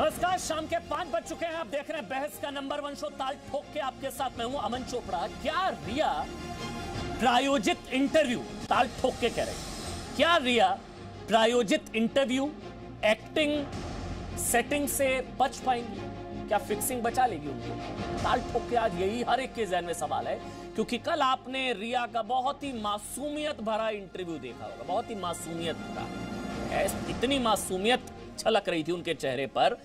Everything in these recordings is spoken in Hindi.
नमस्कार, शाम के 5 बज चुके हैं। आप देख रहे हैं बहस का नंबर 1 शो ताल ठोक के। आपके साथ मैं हूं अमन चोपड़ा। क्या रिया प्रायोजित इंटरव्यू, ताल ठोक के कह रहे हैं, क्या रिया प्रायोजित इंटरव्यू एक्टिंग सेटिंग से बच पाएंगी? क्या फिक्सिंग बचा लेगी उनको? ताल ठोक के आज यही हर एक के जहन में सवाल है, क्योंकि कल आपने रिया का बहुत ही मासूमियत भरा इंटरव्यू देखा होगा। बहुत ही मासूमियत भरा, इतनी मासूमियत छलक रही थी उनके चेहरे पर।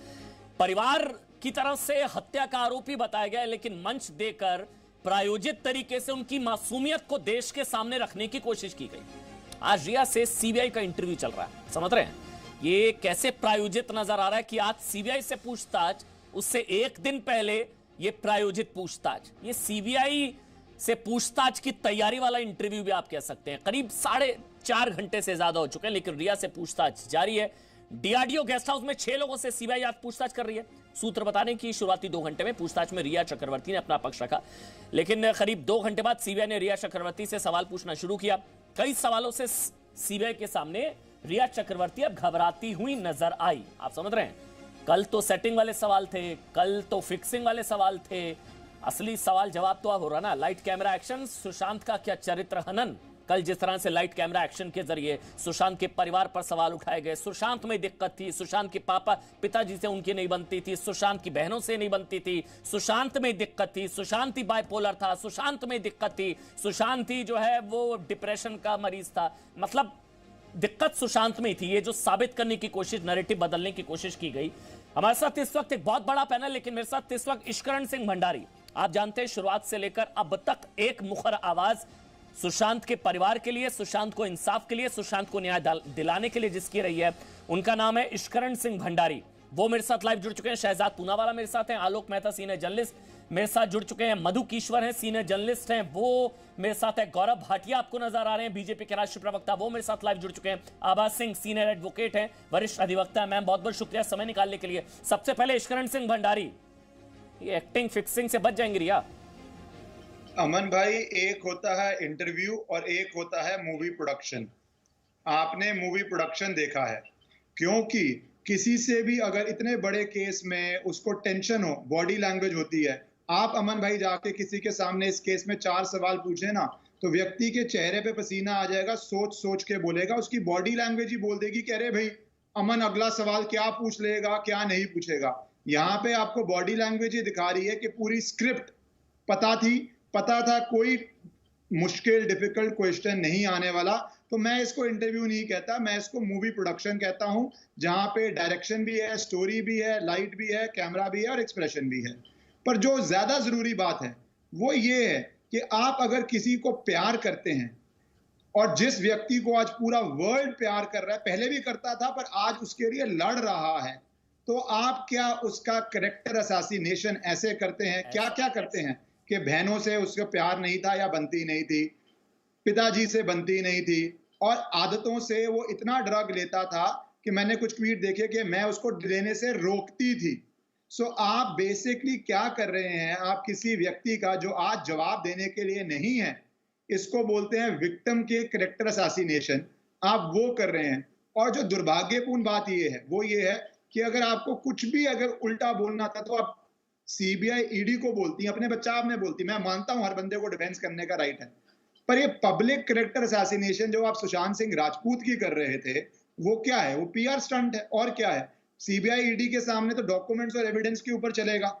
परिवार की तरफ से हत्या का आरोपी बताया गया, लेकिन मंच देकर प्रायोजित तरीके से उनकी मासूमियत को देश के सामने रखने की कोशिश की गई। आज रिया से सीबीआई का इंटरव्यू चल रहा है, समझ रहे हैं ये कैसे प्रायोजित नजर आ रहा है कि आज सीबीआई से पूछताछ, उससे एक दिन पहले ये प्रायोजित पूछताछ, ये सीबीआई से पूछताछ की तैयारी वाला इंटरव्यू भी आप कह सकते हैं। करीब 4.5 घंटे से ज्यादा हो चुके हैं, लेकिन रिया से पूछताछ जारी है। डीआरडीओ गेस्ट हाउस में 6 लोगों से सीबीआई आज पूछताछ कर रही है। सूत्र बताने की शुरुआती 2 घंटे में पूछताछ में रिया चक्रवर्ती ने अपना पक्ष रखा, लेकिन करीब 2 घंटे बाद सीबीआई ने रिया चक्रवर्ती से सवाल पूछना शुरू किया। कई सवालों से सीबीआई के सामने रिया चक्रवर्ती अब घबराती हुई नजर आई। आप समझ रहे हैं, कल तो सेटिंग वाले सवाल थे, कल तो फिक्सिंग वाले सवाल थे, असली सवाल जवाब तो अब हो रहा ना। लाइट कैमरा एक्शन, सुशांत का क्या चरित्र हनन। कल जिस तरह से लाइट कैमरा एक्शन के जरिए सुशांत के परिवार पर सवाल उठाए गए, सुशांत में दिक्कत थी, सुशांत के पिताजी से उनकी नहीं बनती थी, सुशांत की बहनों से नहीं बनती थी, सुशांत में दिक्कत थी, सुशांत ही बाइपोलर था, सुशांत में दिक्कत थी, सुशांत ही जो है वो डिप्रेशन का मरीज था। मतलब दिक्कत सुशांत में ही थी। ये जो साबित करने की कोशिश, नैरेटिव बदलने की कोशिश की गई। हमारे साथ इस वक्त एक बहुत बड़ा पैनल, लेकिन मेरे साथ इस वक्त इश्करण सिंह भंडारी। आप जानते हैं शुरुआत से लेकर अब तक एक मुखर आवाज सुशांत के परिवार के लिए, सुशांत को इंसाफ के लिए, सुशांत को न्याय दिलाने के लिए जिसकी रही है, उनका नाम है इश्करण सिंह भंडारी। वो मेरे साथ लाइव जुड़ चुके हैं। शहजाद पूनावाला मेरे साथ हैं, आलोक मेहता सीनियर जर्नलिस्ट मेरे साथ जुड़ चुके हैं, मधु कीश्वर हैं सीनियर जर्नलिस्ट हैं, वो मेरे साथ है, गौरव भाटिया आपको नजर आ रहे हैं बीजेपी के राष्ट्रीय प्रवक्ता, वो मेरे साथ लाइव जुड़ चुके हैं, आभा सिंह सीनियर एडवोकेट हैं, वरिष्ठ अधिवक्ता। मैम बहुत बहुत शुक्रिया समय निकालने के लिए। सबसे पहले इश्करण सिंह भंडारी, ये एक्टिंग फिक्सिंग से बच जाएंगे रिया? अमन भाई, एक होता है इंटरव्यू और एक होता है मूवी प्रोडक्शन। आपने मूवी प्रोडक्शन देखा है, क्योंकि किसी से भी अगर इतने बड़े केस में उसको टेंशन हो, बॉडी लैंग्वेज होती है। आप अमन भाई जाके किसी के सामने इस केस में 4 सवाल पूछे ना, तो व्यक्ति के चेहरे पे पसीना आ जाएगा, सोच सोच के बोलेगा। उसकी बॉडी लैंग्वेज ही बोल देगी कि अरे भाई अमन अगला सवाल क्या पूछ लेगा, क्या नहीं पूछेगा। यहाँ पे आपको बॉडी लैंग्वेज ही दिखा रही है कि पूरी स्क्रिप्ट पता था कोई मुश्किल डिफिकल्ट क्वेश्चन नहीं आने वाला। तो मैं इसको इंटरव्यू नहीं कहता, मैं इसको मूवी प्रोडक्शन कहता हूं, जहां पे डायरेक्शन भी है, स्टोरी भी है, लाइट भी है, कैमरा भी है और एक्सप्रेशन भी है। पर जो ज्यादा जरूरी बात है वो ये है कि आप अगर किसी को प्यार करते हैं, और जिस व्यक्ति को आज पूरा वर्ल्ड प्यार कर रहा है, पहले भी करता था पर आज उसके लिए लड़ रहा है, तो आप क्या उसका कैरेक्टर असैसिनेशन ऐसे करते हैं? क्या क्या करते हैं कि बहनों से उसका प्यार नहीं था या बनती नहीं थी, पिताजी से बनती नहीं थी, और आदतों से वो इतना ड्रग लेता था कि मैंने कुछ ट्वीट देखे कि मैं उसको लेने से रोकती थी। सो आप बेसिकली क्या कर रहे हैं? आप किसी व्यक्ति का जो आज जवाब देने के लिए नहीं है, इसको बोलते हैं विक्टिम के कैरेक्टर असैसिनेशन, आप वो कर रहे हैं। और जो दुर्भाग्यपूर्ण बात ये है वो ये है कि अगर आपको कुछ भी अगर उल्टा बोलना था तो आप सीबीआई ईडी को बोलती है, अपने बचाव में बोलती। मैं मानता हूं हर बंदे को डिफेंस करने का राइट है, पर ये पब्लिक कैरेक्टर असैसिनेशन जो आप सुशांत सिंह राजपूत की कर रहे थे, वो क्या है? वो पीआर स्टंट है। और क्या है? सीबीआई ईडी के सामने तो डॉक्यूमेंट्स और एविडेंस के ऊपर चलेगा,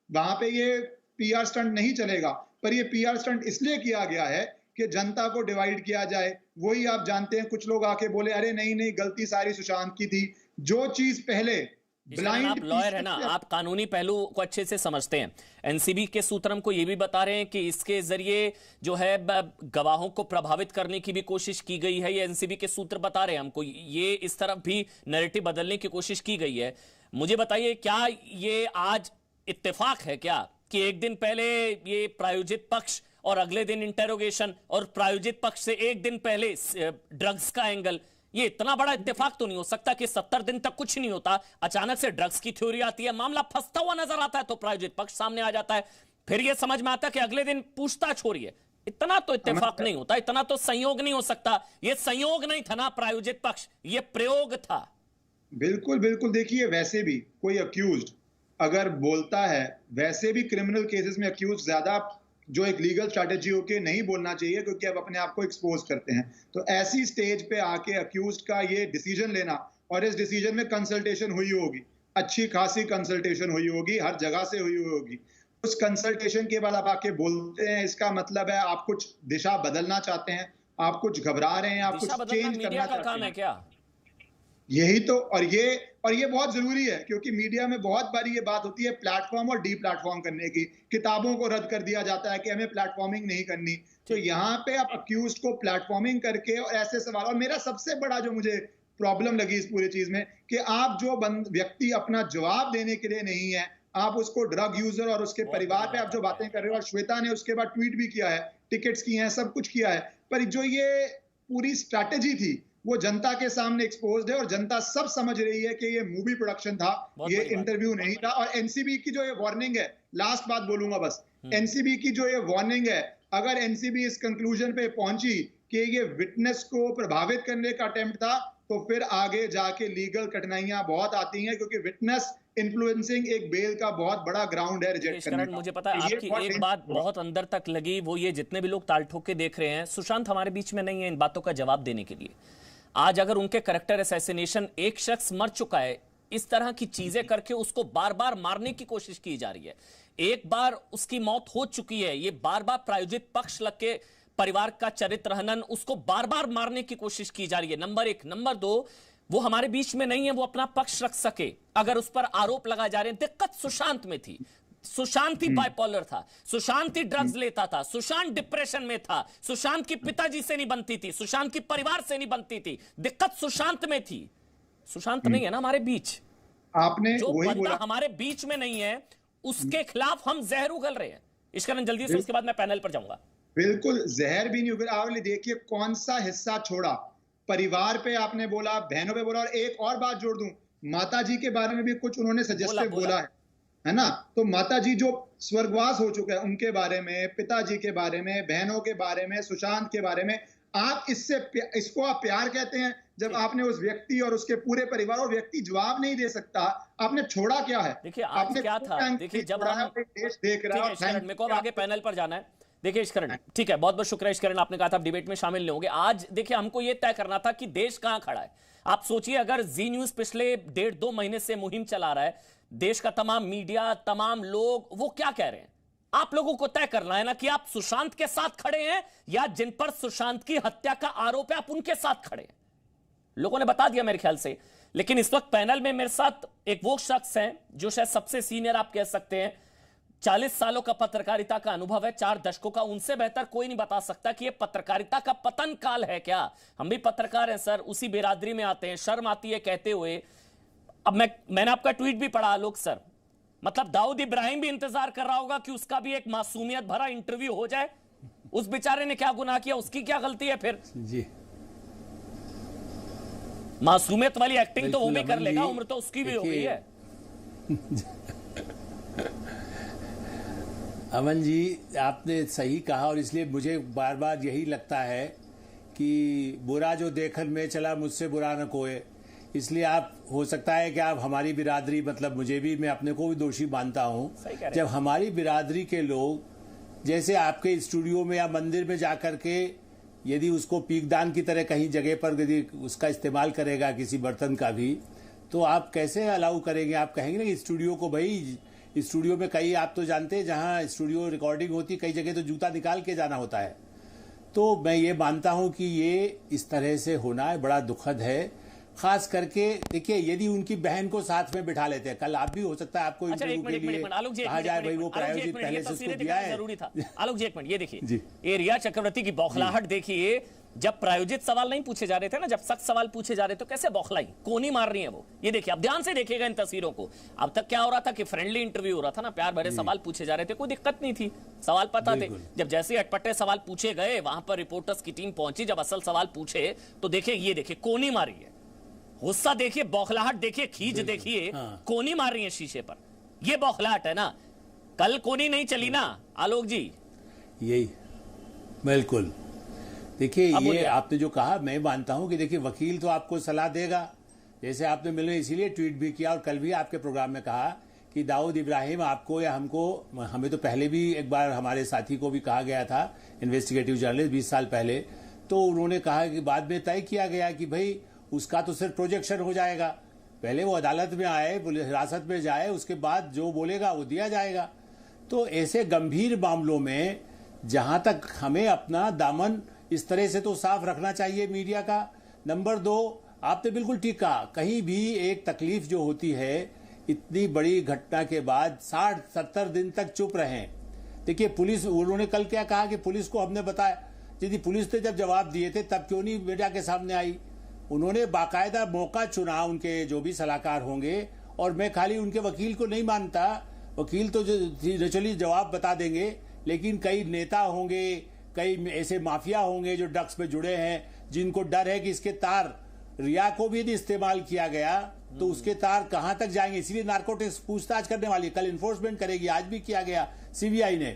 वहां पे ये पीआर स्टंट नहीं चलेगा। पर ये पीआर स्टंट इसलिए किया गया है कि जनता को डिवाइड किया जाए। वही आप जानते हैं, कुछ लोग आके बोले अरे नहीं नहीं, गलती सारी सुशांत की थी। जो चीज पहले आप लॉयर है ना, आप कानूनी पहलू को अच्छे से समझते हैं। एनसीबी के सूत्र हमको ये भी बता रहे हैं कि इसके जरिए जो है गवाहों को प्रभावित करने की भी कोशिश की गई है। ये एनसीबी के सूत्र बता रहे हैं हमको, ये इस तरफ भी नैरेटिव बदलने की कोशिश की गई है। मुझे बताइए, क्या ये आज इत्तेफाक है क्या कि एक दिन पहले ये प्रायोजित पक्ष और अगले दिन इंटेरोगेशन, और प्रायोजित पक्ष से एक दिन पहले ड्रग्स का एंगल? ये इतना बड़ा इत्तेफाक तो नहीं हो सकता कि 70 दिन तक कुछ नहीं होता, अचानक से ड्रग्स की थ्योरी आती है, मामला फंसता हुआ नजर आता है तो प्रायोजित पक्ष सामने आ जाता है, फिर ये समझ में आता है कि अगले दिन पूछताछ हो रही है। इतना तो इत्तेफाक नहीं होता, इतना तो संयोग नहीं हो सकता। ये संयोग नहीं था ना प्रायोजित पक्ष, ये प्रयोग था। बिल्कुल बिल्कुल, देखिए वैसे भी कोई अक्यूज्ड अगर बोलता है, वैसे भी क्रिमिनल केसेस में अक्यूज ज्यादा जो एक लीगल स्ट्रैटेजी होके नहीं बोलना चाहिए, क्योंकि आप अपने आप को एक्सपोज करते हैं। तो ऐसी स्टेज पे आके अक्यूज्ड का ये डिसीजन लेना, और इस डिसीजन में कंसल्टेशन हुई होगी, अच्छी खासी कंसल्टेशन हुई होगी, हर जगह से हुई होगी। उस कंसल्टेशन के बाद आप आके बोलते हैं, इसका मतलब है आप कुछ दिशा बदलना चाहते हैं, आप कुछ घबरा रहे हैं, आप दिशा कुछ बदलना चेंज मीडिया करना का काम चाहते है हैं। क्या? यही तो, और ये बहुत जरूरी है, क्योंकि मीडिया में बहुत बारी ये बात होती है प्लेटफॉर्म और डी प्लेटफॉर्म करने की। किताबों को रद्द कर दिया जाता है कि हमें प्लेटफॉर्मिंग नहीं करनी। तो यहाँ पे आप अक्यूज को प्लेटफॉर्मिंग करके और ऐसे सवाल, और मेरा सबसे बड़ा जो मुझे प्रॉब्लम लगी इस पूरी चीज में, कि आप जो व्यक्ति अपना जवाब देने के लिए नहीं है, आप उसको ड्रग यूजर और उसके बहुत परिवार बड़ी पे आप बात जो आपने बातें यहाँ कर पे रहे हो, और श्वेता ने उसके बाद ट्वीट भी किया है, टिकट्स किए हैं, सब कुछ किया है, पर जो ये पूरी स्ट्रैटेजी थी वो जनता के सामने एक्सपोज्ड है, और जनता सब समझ रही है कि ये मूवी प्रोडक्शन था, बहुत ये बड़ी बात। इंटरव्यू नहीं था। और एनसीबी की जो ये वार्निंग है, लास्ट बात बोलूंगा बस, एनसीबी की जो ये वार्निंग है, अगर एनसीबी इस कंक्लूजन पे पहुंची कि ये विटनेस को प्रभावित करने का अटेम्प्ट था, तो फिर आगे जाके लीगल कठिनाइयां बहुत आती हैं, क्योंकि विटनेस इन्फ्लुएंसिंग एक बेल का बहुत बड़ा ग्राउंड है रिजेक्ट करने करण, का। मुझे पता है तो ये आपकी बहुत एक dangerous बात होगा। बहुत अंदर तक लगी, वो ये जितने भी लोग ताल ठोक के देख रहे हैं, सुशांत हमारे बीच में नहीं है इन बातों का जवाब देने के लिए। आज अगर उनके कैरेक्टर असैसिनेशन, एक शख्स मर चुका है, इस तरह की चीजें करके उसको बार बार मारने की कोशिश की जा रही है। एक बार उसकी मौत हो चुकी है, ये बार बार प्रायोजित पक्ष लग के परिवार का चरित्र हनन, उसको बार बार मारने की कोशिश की जा रही है। नंबर एक। नंबर दो, वो हमारे बीच में नहीं है, वो अपना पक्ष रख सके अगर उस पर आरोप लगाए जा रहे हैं। दिक्कत सुशांत में थी। सुशांत ही बाइपोलर था, सुशांत ही ड्रग्स लेता था, सुशांत डिप्रेशन में था, सुशांत की पिताजी से नहीं बनती थी, सुशांत की परिवार से नहीं बनती थी। दिक्कत सुशांत में थी। सुशांत नहीं है ना हमारे बीच। आपने जो वही बंदा बोला। हमारे बीच में नहीं है, उसके खिलाफ हम जहर उगल रहे हैं। इश्करण जल्दी से, उसके बाद मैं पैनल पर जाऊंगा। बिल्कुल जहर भी नहीं उगल। आपने देखिए कौन सा हिस्सा छोड़ा, परिवार पे आपने बोला, बहनों पे बोला, और एक और बात जोड़ दूं, माता जी के बारे में भी कुछ उन्होंने सजेस्टिव बोला है ना। तो माता जी जो स्वर्गवास हो चुके हैं, उनके बारे में, पिताजी के बारे में, बहनों के बारे में, सुशांत के बारे में, आप इसको आप प्यार कहते हैं? जब आपने उस व्यक्ति और उसके पूरे परिवार, और व्यक्ति जवाब नहीं दे सकता, आपने छोड़ा क्या है? देखिए आज आपने क्या था, देखिए जब हम, देश देख रहा है। इश्करण, मेरे को अब आगे पैनल पर जाना है। देखिए इश्करण, ठीक है, बहुत बहुत शुक्रिया इश्करण, आपने कहा था आप डिबेट में शामिल नहीं होंगे। आज देखिए हमको यह तय करना था कि देश कहां खड़ा है। आप सोचिए, अगर जी न्यूज पिछले 1.5-2 महीने से मुहिम चला रहा है, देश का तमाम मीडिया, तमाम लोग, वो क्या कह रहे हैं? आप लोगों को तय करना है ना कि आप सुशांत के साथ खड़े हैं, या जिन पर सुशांत की हत्या का आरोप है आप उनके साथ खड़े हैं। लोगों ने बता दिया मेरे ख्याल से। लेकिन इस वक्त पैनल में मेरे साथ एक वो शख्स हैं जो शायद सबसे सीनियर आप कह सकते हैं, 40 सालों का पत्रकारिता का अनुभव है, 4 दशकों का। उनसे बेहतर कोई नहीं बता सकता कि यह पत्रकारिता का पतन काल है क्या। हम भी पत्रकार हैं सर, उसी बिरादरी में आते हैं, शर्म आती है कहते हुए। अब मैंने आपका ट्वीट भी पढ़ा आलोक सर, मतलब दाऊद इब्राहिम भी इंतजार कर रहा होगा कि उसका भी एक मासूमियत भरा इंटरव्यू हो जाए। उस बेचारे ने क्या गुनाह किया, उसकी क्या गलती है फिर? जी, मासूमियत वाली एक्टिंग तो वो भी कर लेगा, उम्र तो उसकी भी हो गई है। अमन जी, आपने सही कहा, और इसलिए मुझे बार बार यही लगता है कि बुरा जो देखन में चला मुझसे बुरा न कोई। इसलिए आप, हो सकता है कि आप हमारी बिरादरी, मतलब मुझे भी, मैं अपने को भी दोषी मानता हूं, जब हमारी बिरादरी के लोग जैसे आपके स्टूडियो में या मंदिर में जाकर के यदि उसको पीकदान की तरह कहीं जगह पर यदि उसका इस्तेमाल करेगा किसी बर्तन का भी, तो आप कैसे अलाउ करेंगे? आप कहेंगे ना कि स्टूडियो को, भाई स्टूडियो में कई, आप तो जानते हैं जहां स्टूडियो रिकॉर्डिंग होती कई जगह तो जूता निकाल के जाना होता है। तो मैं ये मानता हूं कि ये इस तरह से होना है बड़ा दुखद है। खास करके देखिए, यदि उनकी बहन को साथ में बिठा लेते हैं, कल आप भी हो सकता है आपको इंटरव्यू के लिए कहा जाए भाई वो प्रायोजित पहले से उसको दिया है। जरूरी था। आलोक जी एक मिनट, ये देखिए, ये रिया चक्रवर्ती की बौखलाहट देखिए। जब प्रायोजित सवाल नहीं पूछे जा रहे थे ना, जब सख्त सवाल पूछे जा रहे थे तो कैसे बौखलाई, कोनी मार रही है वो। ये देखिए, अब ध्यान से देखिएगा इन तस्वीरों को। अब तक क्या हो रहा था कि फ्रेंडली इंटरव्यू हो रहा था ना, प्यार भरे सवाल पूछे जा रहे थे, कोई दिक्कत नहीं थी, सवाल पता थे। जब जैसे ही अटपटे सवाल पूछे गए, वहां पर रिपोर्टर्स की टीम पहुंची, जब असल सवाल पूछे तो देखिए, ये देखिए कोनी मारी है, गुस्सा देखिए, बौखलाहट देखिए, खींच देखिए, कोनी मार रही है शीशे पर। ये बौखलाहट है ना, कल कोनी नहीं चली ना आलोक जी। यही बिल्कुल। देखिए, ये आपने जो कहा, मैं मानता हूं कि देखिए वकील तो आपको सलाह देगा, जैसे आपने मिले इसीलिए ट्वीट भी किया और कल भी आपके प्रोग्राम में कहा कि दाऊद इब्राहिम आपको या हमको, हमें तो पहले भी एक बार हमारे साथी को भी कहा गया था, इन्वेस्टिगेटिव जर्नलिस्ट 20 साल पहले, तो उन्होंने कहा कि बाद में तय किया गया कि भाई उसका तो सिर्फ प्रोजेक्शन हो जाएगा, पहले वो अदालत में आए, पुलिस हिरासत में जाए, उसके बाद जो बोलेगा वो दिया जाएगा। तो ऐसे गंभीर मामलों में जहां तक हमें अपना दामन इस तरह से तो साफ रखना चाहिए मीडिया का। नंबर 2, आपने बिल्कुल ठीक कहा, कहीं भी एक तकलीफ जो होती है, इतनी बड़ी घटना के बाद 60-70 दिन तक चुप रहे। देखिए पुलिस, उन्होंने कल क्या कहा कि पुलिस को हमने बताया, यदि पुलिस ने जब जवाब दिए थे तब क्यों नहीं मीडिया के सामने आई? उन्होंने बाकायदा मौका चुना, उनके जो भी सलाहकार होंगे, और मैं खाली उनके वकील को नहीं मानता, वकील तो नेचुरली जवाब बता देंगे, लेकिन कई नेता होंगे, कई ऐसे माफिया होंगे जो ड्रग्स में जुड़े हैं, जिनको डर है कि इसके तार, रिया को भी यदि इस्तेमाल किया गया तो उसके तार कहां तक जाएंगे, इसलिए नार्कोटिक्स पूछताछ करने वाली, कल इन्फोर्समेंट करेगी, आज भी किया गया सीबीआई ने,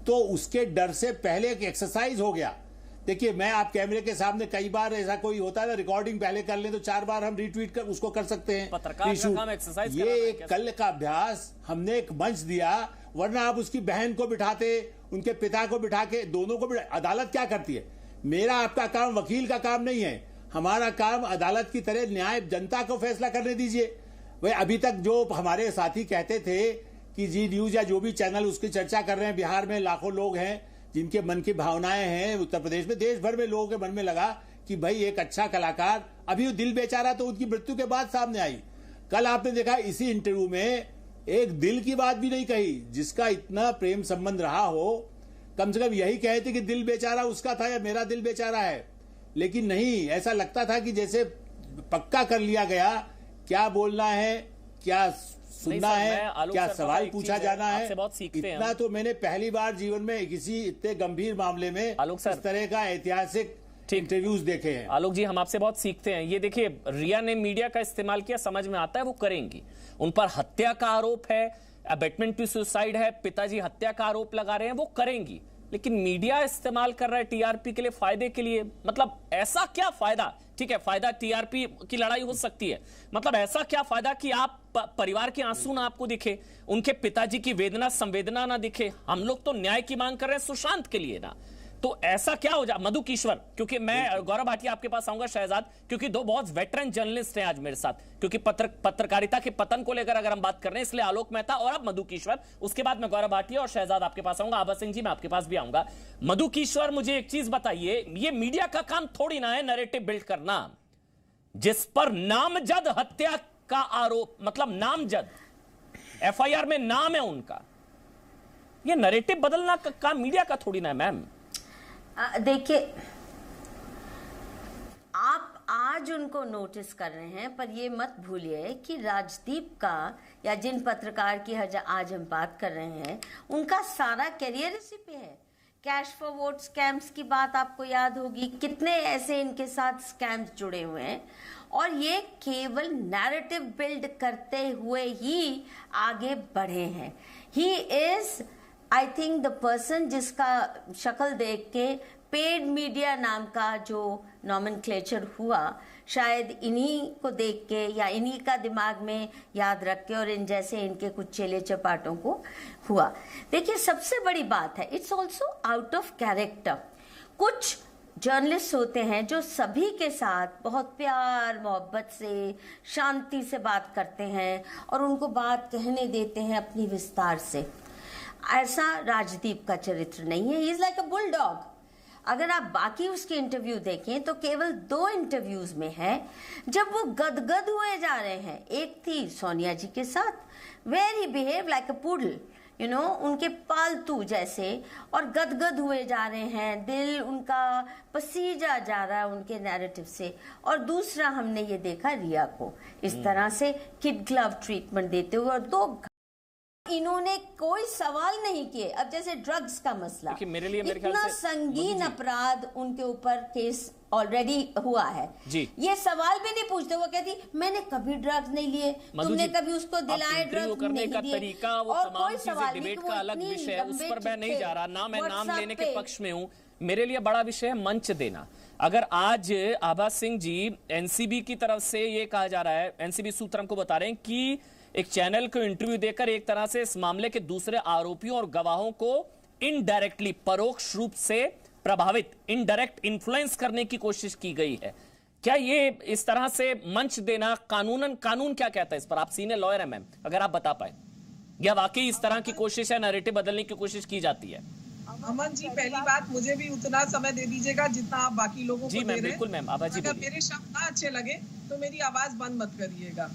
तो उसके डर से पहले एक एक्सरसाइज हो गया। देखिए मैं आप कैमरे के सामने कई बार ऐसा कोई होता है ना, रिकॉर्डिंग पहले कर ले तो 4 बार हम रिट्वीट कर उसको कर सकते हैं, पत्रकार का काम एक्सरसाइज ये एक कल का अभ्यास हमने एक मंच दिया, वरना आप उसकी बहन को बिठाते, उनके पिता को बिठा के, दोनों को अदालत क्या करती है? मेरा आपका काम वकील का काम नहीं है, हमारा काम अदालत की तरह न्याय जनता को फैसला करने दीजिए। वह अभी तक जो हमारे साथी कहते थे कि जी न्यूज या जो भी चैनल उसकी चर्चा कर रहे हैं, बिहार में लाखों लोग हैं जिनके मन की भावनाएं हैं, उत्तर प्रदेश में, देश भर में लोगों के मन में लगा कि भाई एक अच्छा कलाकार, अभी वो दिल बेचारा तो उनकी मृत्यु के बाद सामने आई। कल आपने देखा इसी इंटरव्यू में एक दिल की बात भी नहीं कही, जिसका इतना प्रेम संबंध रहा हो, कम से कम यही कहते कि दिल बेचारा उसका था या मेरा दिल बेचारा है, लेकिन नहीं, ऐसा लगता था कि जैसे पक्का कर लिया गया क्या बोलना है, क्या सुनना है, क्या सवाल पूछा जाना है। इतना तो मैंने पहली बार जीवन में किसी इतने गंभीर मामले में इस तरह का ऐतिहासिक इंटरव्यूज देखे हैं। आलोक जी, हम आपसे बहुत सीखते हैं। ये देखिए, रिया ने मीडिया का इस्तेमाल किया, समझ में आता है वो करेंगी, उन पर हत्या का आरोप है, अबेटमेंट टू सुसाइड है, पिताजी हत्या का आरोप लगा रहे हैं, वो करेंगी, लेकिन मीडिया इस्तेमाल कर रहा है टीआरपी के लिए, फायदे के लिए। मतलब ऐसा क्या फायदा? ठीक है, फायदा टीआरपी की लड़ाई हो सकती है, मतलब ऐसा क्या फायदा कि आप परिवार के आंसू ना आपको दिखे, उनके पिताजी की वेदना संवेदना ना दिखे? हम लोग तो न्याय की मांग कर रहे हैं सुशांत के लिए ना, तो ऐसा क्या हो जाए? मधु किश्वर, क्योंकि मैं गौरव भाटिया आपके पास आऊंगा, शहजाद, क्योंकि दो बहुत वेटरन जर्नलिस्ट हैं आज मेरे साथ, क्योंकि पत्रकारिता के पतन को लेकर अगर हम बात कर रहे हैं, इसलिए आलोक मेहता और अब मधु किश्वर, उसके बाद मैं गौरव भाटिया और शहजाद आपके पास आऊंगा। आभा सिंह जी, मैं आपके पास भी आऊंगा। मधु किश्वर, मुझे एक चीज बताइए, ये मीडिया का काम थोड़ी ना है नैरेटिव बिल्ड करना, जिस पर नामजद हत्या का आरोप, मतलब नामजद एफआईआर में नाम है उनका, ये नैरेटिव बदलना का काम मीडिया का थोड़ी ना है मैम। देखिए, आप आज उनको नोटिस कर रहे हैं, पर ये मत भूलिए कि राजदीप का या जिन पत्रकार की आज हम बात कर रहे हैं, उनका सारा करियर इसी पे है। कैश फॉर वोट स्कैम्स की बात आपको याद होगी, कितने ऐसे इनके साथ स्कैम्स जुड़े हुए हैं, और ये केवल नैरेटिव बिल्ड करते हुए ही आगे बढ़े हैं। He is, I think, the person जिसका शक्ल देख के पेड मीडिया नाम का जो नॉमेनक्लेचर हुआ, शायद इन्हीं को देख के या इन्हीं का दिमाग में याद रख के और इन जैसे इनके कुछ चेले चपाटों को हुआ। देखिए, सबसे बड़ी बात है, it's also out of character. कुछ जर्नलिस्ट होते हैं जो सभी के साथ बहुत प्यार मोहब्बत से, शांति से बात करते हैं और उनको बात कहने देते हैं अपनी विस्तार से। ऐसा राजदीप का चरित्र नहीं है। He is like a bulldog. अगर आप बाकी उसके इंटरव्यू देखें तो केवल 2 इंटरव्यूज में है जब वो गदगद हुए जा रहे हैं। एक थी सोनिया जी के साथ, where he behave like a poodle, you know, उनके पालतू जैसे, और गदगद हुए जा रहे हैं, दिल उनका पसीजा जा रहा है उनके नैरेटिव से। और दूसरा हमने ये देखा रिया को इस तरह से किड ग्लव ट्रीटमेंट देते हुए, और 2 इन्होंने कोई सवाल नहीं किए। अब जैसे ड्रग्स का मसला, मेरे लिए इतना संगीन अपराध उनके ऊपर केस ऑलरेडी हुआ है जी, ये सवाल भी नहीं पूछते। वो कहती मैंने कभी ड्रग्स नहीं लिए, तुमने कभी उसको दिलाए ड्रग्स करने नहीं का दिए, तरीका, वो और तमाम कोई चीजें, सवाल डिबेट का अलग विषय है, उस पर मैं नहीं जा रहा ना, मैं नाम लेने के पक्ष में हूँ। मेरे लिए बड़ा विषय है मंच देना। अगर आज आभा सिंह जी एनसीबी की तरफ से ये कहा जा रहा है, एनसीबी सूत्र हमको बता रहे हैं कि एक चैनल को इंटरव्यू देकर एक तरह से इस मामले के दूसरे आरोपियों और गवाहों को इनडायरेक्टली, परोक्ष रूप से प्रभावित, इनडायरेक्ट इन्फ्लुएंस करने की कोशिश की गई है। क्या ये इस तरह से मंच देना कानून क्या कहता है इस पर? आप सीनियर लॉयर हैं मैम, अगर आप बता पाए, या वाकई इस तरह की कोशिश है, नैरेटिव बदलने की कोशिश की जाती है? अमन जी, पहली बात, मुझे भी उतना समय दे दीजिएगा जितना आप बाकी लोगों को दे रहे हैं। बिल्कुल मैम, आभा जी, अगर मेरे शब्द ना अच्छे लगे तो मेरी आवाज बंद मत करिएगा।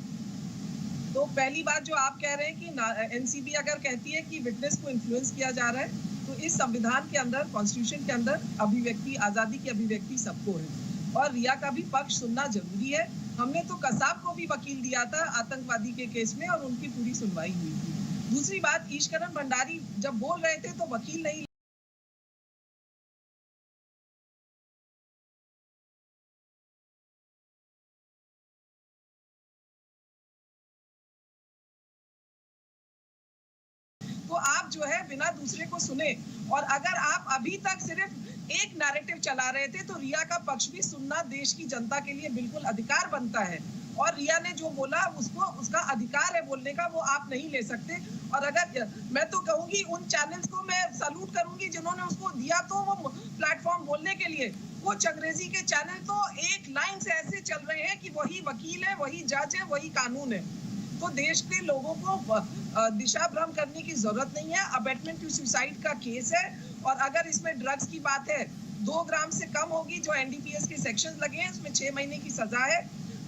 तो पहली बात जो आप कह रहे हैं कि एनसीबी अगर कहती है कि विटनेस को इन्फ्लुएंस किया जा रहा है, तो इस संविधान के अंदर, कॉन्स्टिट्यूशन के अंदर अभिव्यक्ति, आजादी की अभिव्यक्ति सबको है और रिया का भी पक्ष सुनना जरूरी है। हमने तो कसाब को भी वकील दिया था आतंकवादी के केस में और उनकी पूरी सुनवाई हुई थी। दूसरी बात, ईशकरण भंडारी जब बोल रहे थे तो वकील नहीं तो आप जो है बिना दूसरे को सुने, और अगर आप अभी तक सिर्फ एक नैरेटिव चला रहे थे तो रिया का पक्ष भी सुनना देश की जनता के लिए बिल्कुल अधिकार बनता है। और रिया ने जो बोला उसको, उसका अधिकार है बोलने का, वो आप नहीं ले सकते। और अगर मैं तो कहूंगी उन चैनल्स को मैं सैल्यूट करूंगी जिन्होंने उसको दिया तो वो प्लेटफॉर्म बोलने के लिए। वो अंग्रेजी के चैनल तो एक लाइन से ऐसे चल रहे हैं कि वही वकील है, वही जज है, वही कानून है। तो देश के लोगों को दिशा भ्रम करने की जरूरत नहीं है। अबेटमेंट टू सुसाइड का केस है और अगर इसमें ड्रग्स की बात है, 2 ग्राम से कम होगी जो एनडीपीएस के सेक्शंस लगे हैं, उसमें 6 महीने की सजा है।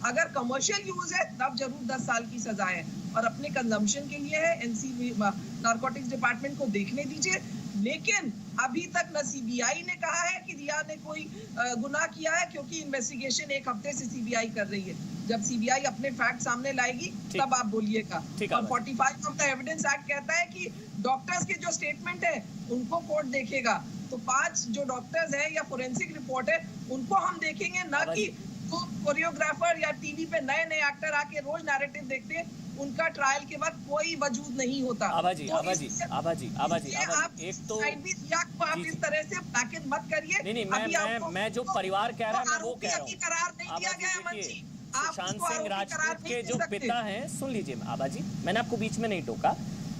अगर कमर्शियल यूज है तब जरूर 10 साल की सजा है और अपने कंजम्पशन के लिए है। एनसीबी, नारकोटिक्स डिपार्टमेंट को देखने दीजिए। लेकिन अभी तक न सीबीआई ने कहा है कि रिया ने कोई गुनाह किया है, क्योंकि इन्वेस्टिगेशन 1 हफ्ते से सीबीआई कर रही है। जब सीबीआई अपने फैक्ट सामने लाएगी तब आप बोलिएगा। और 45 ऑफ द एविडेंस एक्ट कहता है कि डॉक्टर्स के जो स्टेटमेंट है उनको कोर्ट देखेगा। तो 5 जो डॉक्टर्स है या फोरेंसिक रिपोर्ट है उनको हम देखेंगे, ना कि तो कोरियोग्राफर या टीवी पे नए एक्टर आके रोज नैरेटिव देखते हैं, उनका ट्रायल के बाद कोई वजूद नहीं होता। आभा जी, एक तो आप इस तरह से पैकेज मत करिए। नहीं, मैं जो परिवार कह रहा है मैं वो कह रहा हूँ। करार नहीं दिया गया है मंची। सुशांत सिंह राजपूत के जो पिता हैं, सुन लीजिए आभा जी, मैंने आपको बीच में नहीं टोका,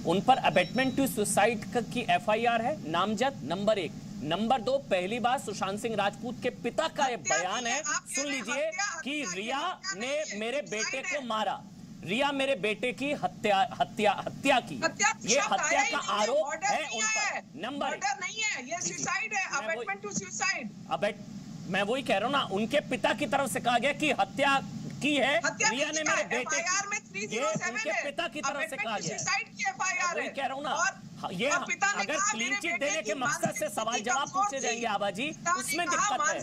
उन पर अबेटमेंट टू सुसाइड की एफआईआर है, नामजद, नंबर 1। नंबर 2, पहली बात सुशांत सिंह राजपूत के पिता का ये बयान है, सुन लीजिए, कि रिया ने मेरे बेटे को मारा, रिया मेरे बेटे की हत्या की, ये हत्या का आरोप है उन पर। नंबर 1 नहीं है, ये सुसाइड है, अबेटमेंट टू सुसाइड। मैं वही कह रहा हूँ ना, उनके पिता की तरफ से कहा गया कि हत्या की है रिया ने मेरे बेटे की, ये उनके पिता की तरफ से कहा गया। वही कह रहा हूँ ना, ये अगर क्लीन चिट देने के मकसद से सवाल जवाब पूछे जाएंगे आभा जी, उसमें दिक्कत है,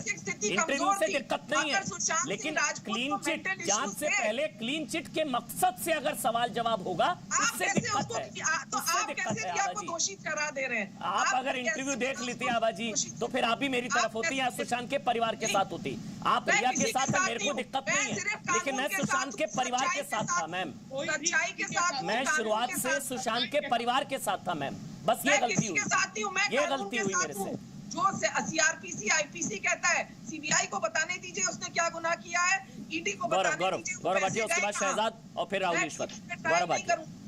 इंटरव्यू से दिक्कत नहीं है, लेकिन क्लीन चिट जांच से पहले क्लीन चिट के मकसद से अगर सवाल जवाब होगा उससे दिक्कत है, उससे दिक्कत है आभा जी। घोषित करा दे रहे हैं। आप अगर इंटरव्यू देख लेती आभा जी तो फिर आप भी मेरी तरफ होती या सुशांत के परिवार के साथ होती। आप रिया के साथ है, मेरे को दिक्कत नहीं है, लेकिन मैं सुशांत के परिवार के साथ था मैम, मैं शुरुआत से सुशांत के परिवार के साथ था मैम, बस ये गलती हुई, ये गलती हुई मेरे से। जो सीआरपीसी आईपीसी कहता है, सीबीआई को बताने दीजिए उसने क्या गुनाह किया है, ईडी को बताने दीजिए। गौरव भाटिया, उसके बाद शहजाद और फिर राहुल ईश्वर।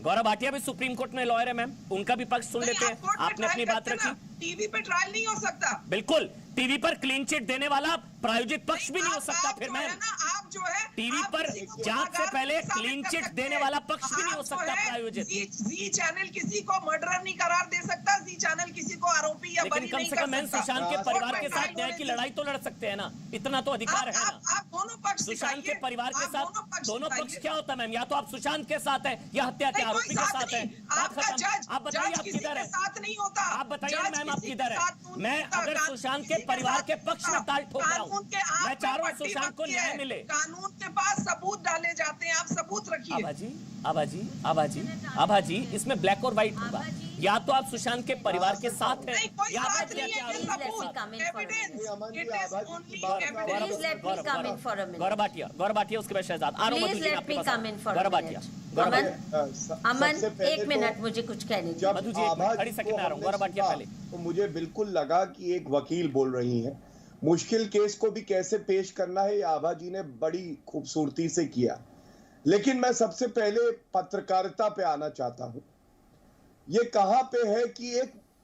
गौरव भाटिया भी सुप्रीम कोर्ट में लॉयर है मैम, उनका भी पक्ष सुन लेते हैं। आपने अपनी बात रखी। टीवी पे ट्रायल नहीं हो सकता, बिल्कुल, टीवी पर क्लीन चिट देने वाला प्रायोजित पक्ष भी नहीं हो सकता। फिर मैम, आप जो है टीवी पर जांच से पहले क्लीन चिट देने वाला पक्ष भी नहीं हो सकता प्रायोजित। जी चैनल किसी को मर्डरर नहीं करार दे सकता, जी चैनल किसी को आरोपी या बरी नहीं कर सकता। लेकिन कम से कम मैम सुशांत के परिवार के साथ न्याय की लड़ाई तो लड़ सकते हैं ना, इतना तो अधिकार है ना। आप दोनों पक्ष सुशांत के परिवार के साथ दोनों पक्ष क्या होता है मैम? या तो आप सुशांत के साथ है या हत्या के आरोपी के साथ है। आप बताइए आप किधर है, आप बताइए मैम आप किधर है? मैं अगर सुशांत के परिवार के पक्ष में ताल ठोक रहा हूँ, मैं चाह रहा हूँ सुशांत को न्याय मिले, कानून के पास सबूत डाले जाते हैं, आप सबूत रखिए। आभाजी, इसमें ब्लैक और व्हाइट होगा, या तो आप सुशांत के परिवार के साथ हैं, या बात नहीं है कि सबूत, evidence, it is only evidence. Gaurav Bhatia, उसके बाद शहजाद। गौरव भाटिया, अमन एक मिनट, मुझे कुछ कहने दीजिए। मधु जी, खड़ी सेकंड आ रहा हूं। गौरव भाटिया पहले। तो मुझे बिल्कुल लगा कि एक वकील बोल रही हैं, मुश्किल केस को भी कैसे पेश करना है ये आभा जी ने बड़ी खूबसूरती से किया। लेकिन मैं सबसे पहले पत्रकारिता पे आना चाहता हूं। ये कहां पे है कि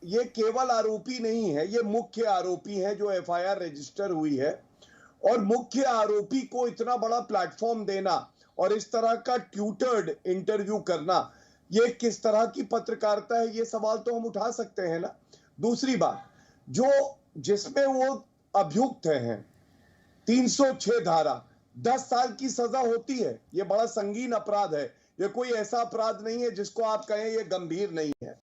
ये केवल आरोपी नहीं है, ये मुख्य आरोपी है जो एफआईआर रजिस्टर हुई है, और मुख्य आरोपी को इतना बड़ा प्लेटफॉर्म देना और इस तरह का ट्यूटर्ड इंटरव्यू करना, ये किस तरह की पत्रकारिता है, ये सवाल तो हम उठा सकते हैं ना। दूसरी बात, जो जिसमें वो अभियुक्त हैं, 306 धारा, 10 साल की सजा होती है। ये बड़ा संगीन अपराध है, ये कोई ऐसा अपराध नहीं है जिसको आप कहें ये गंभीर नहीं है।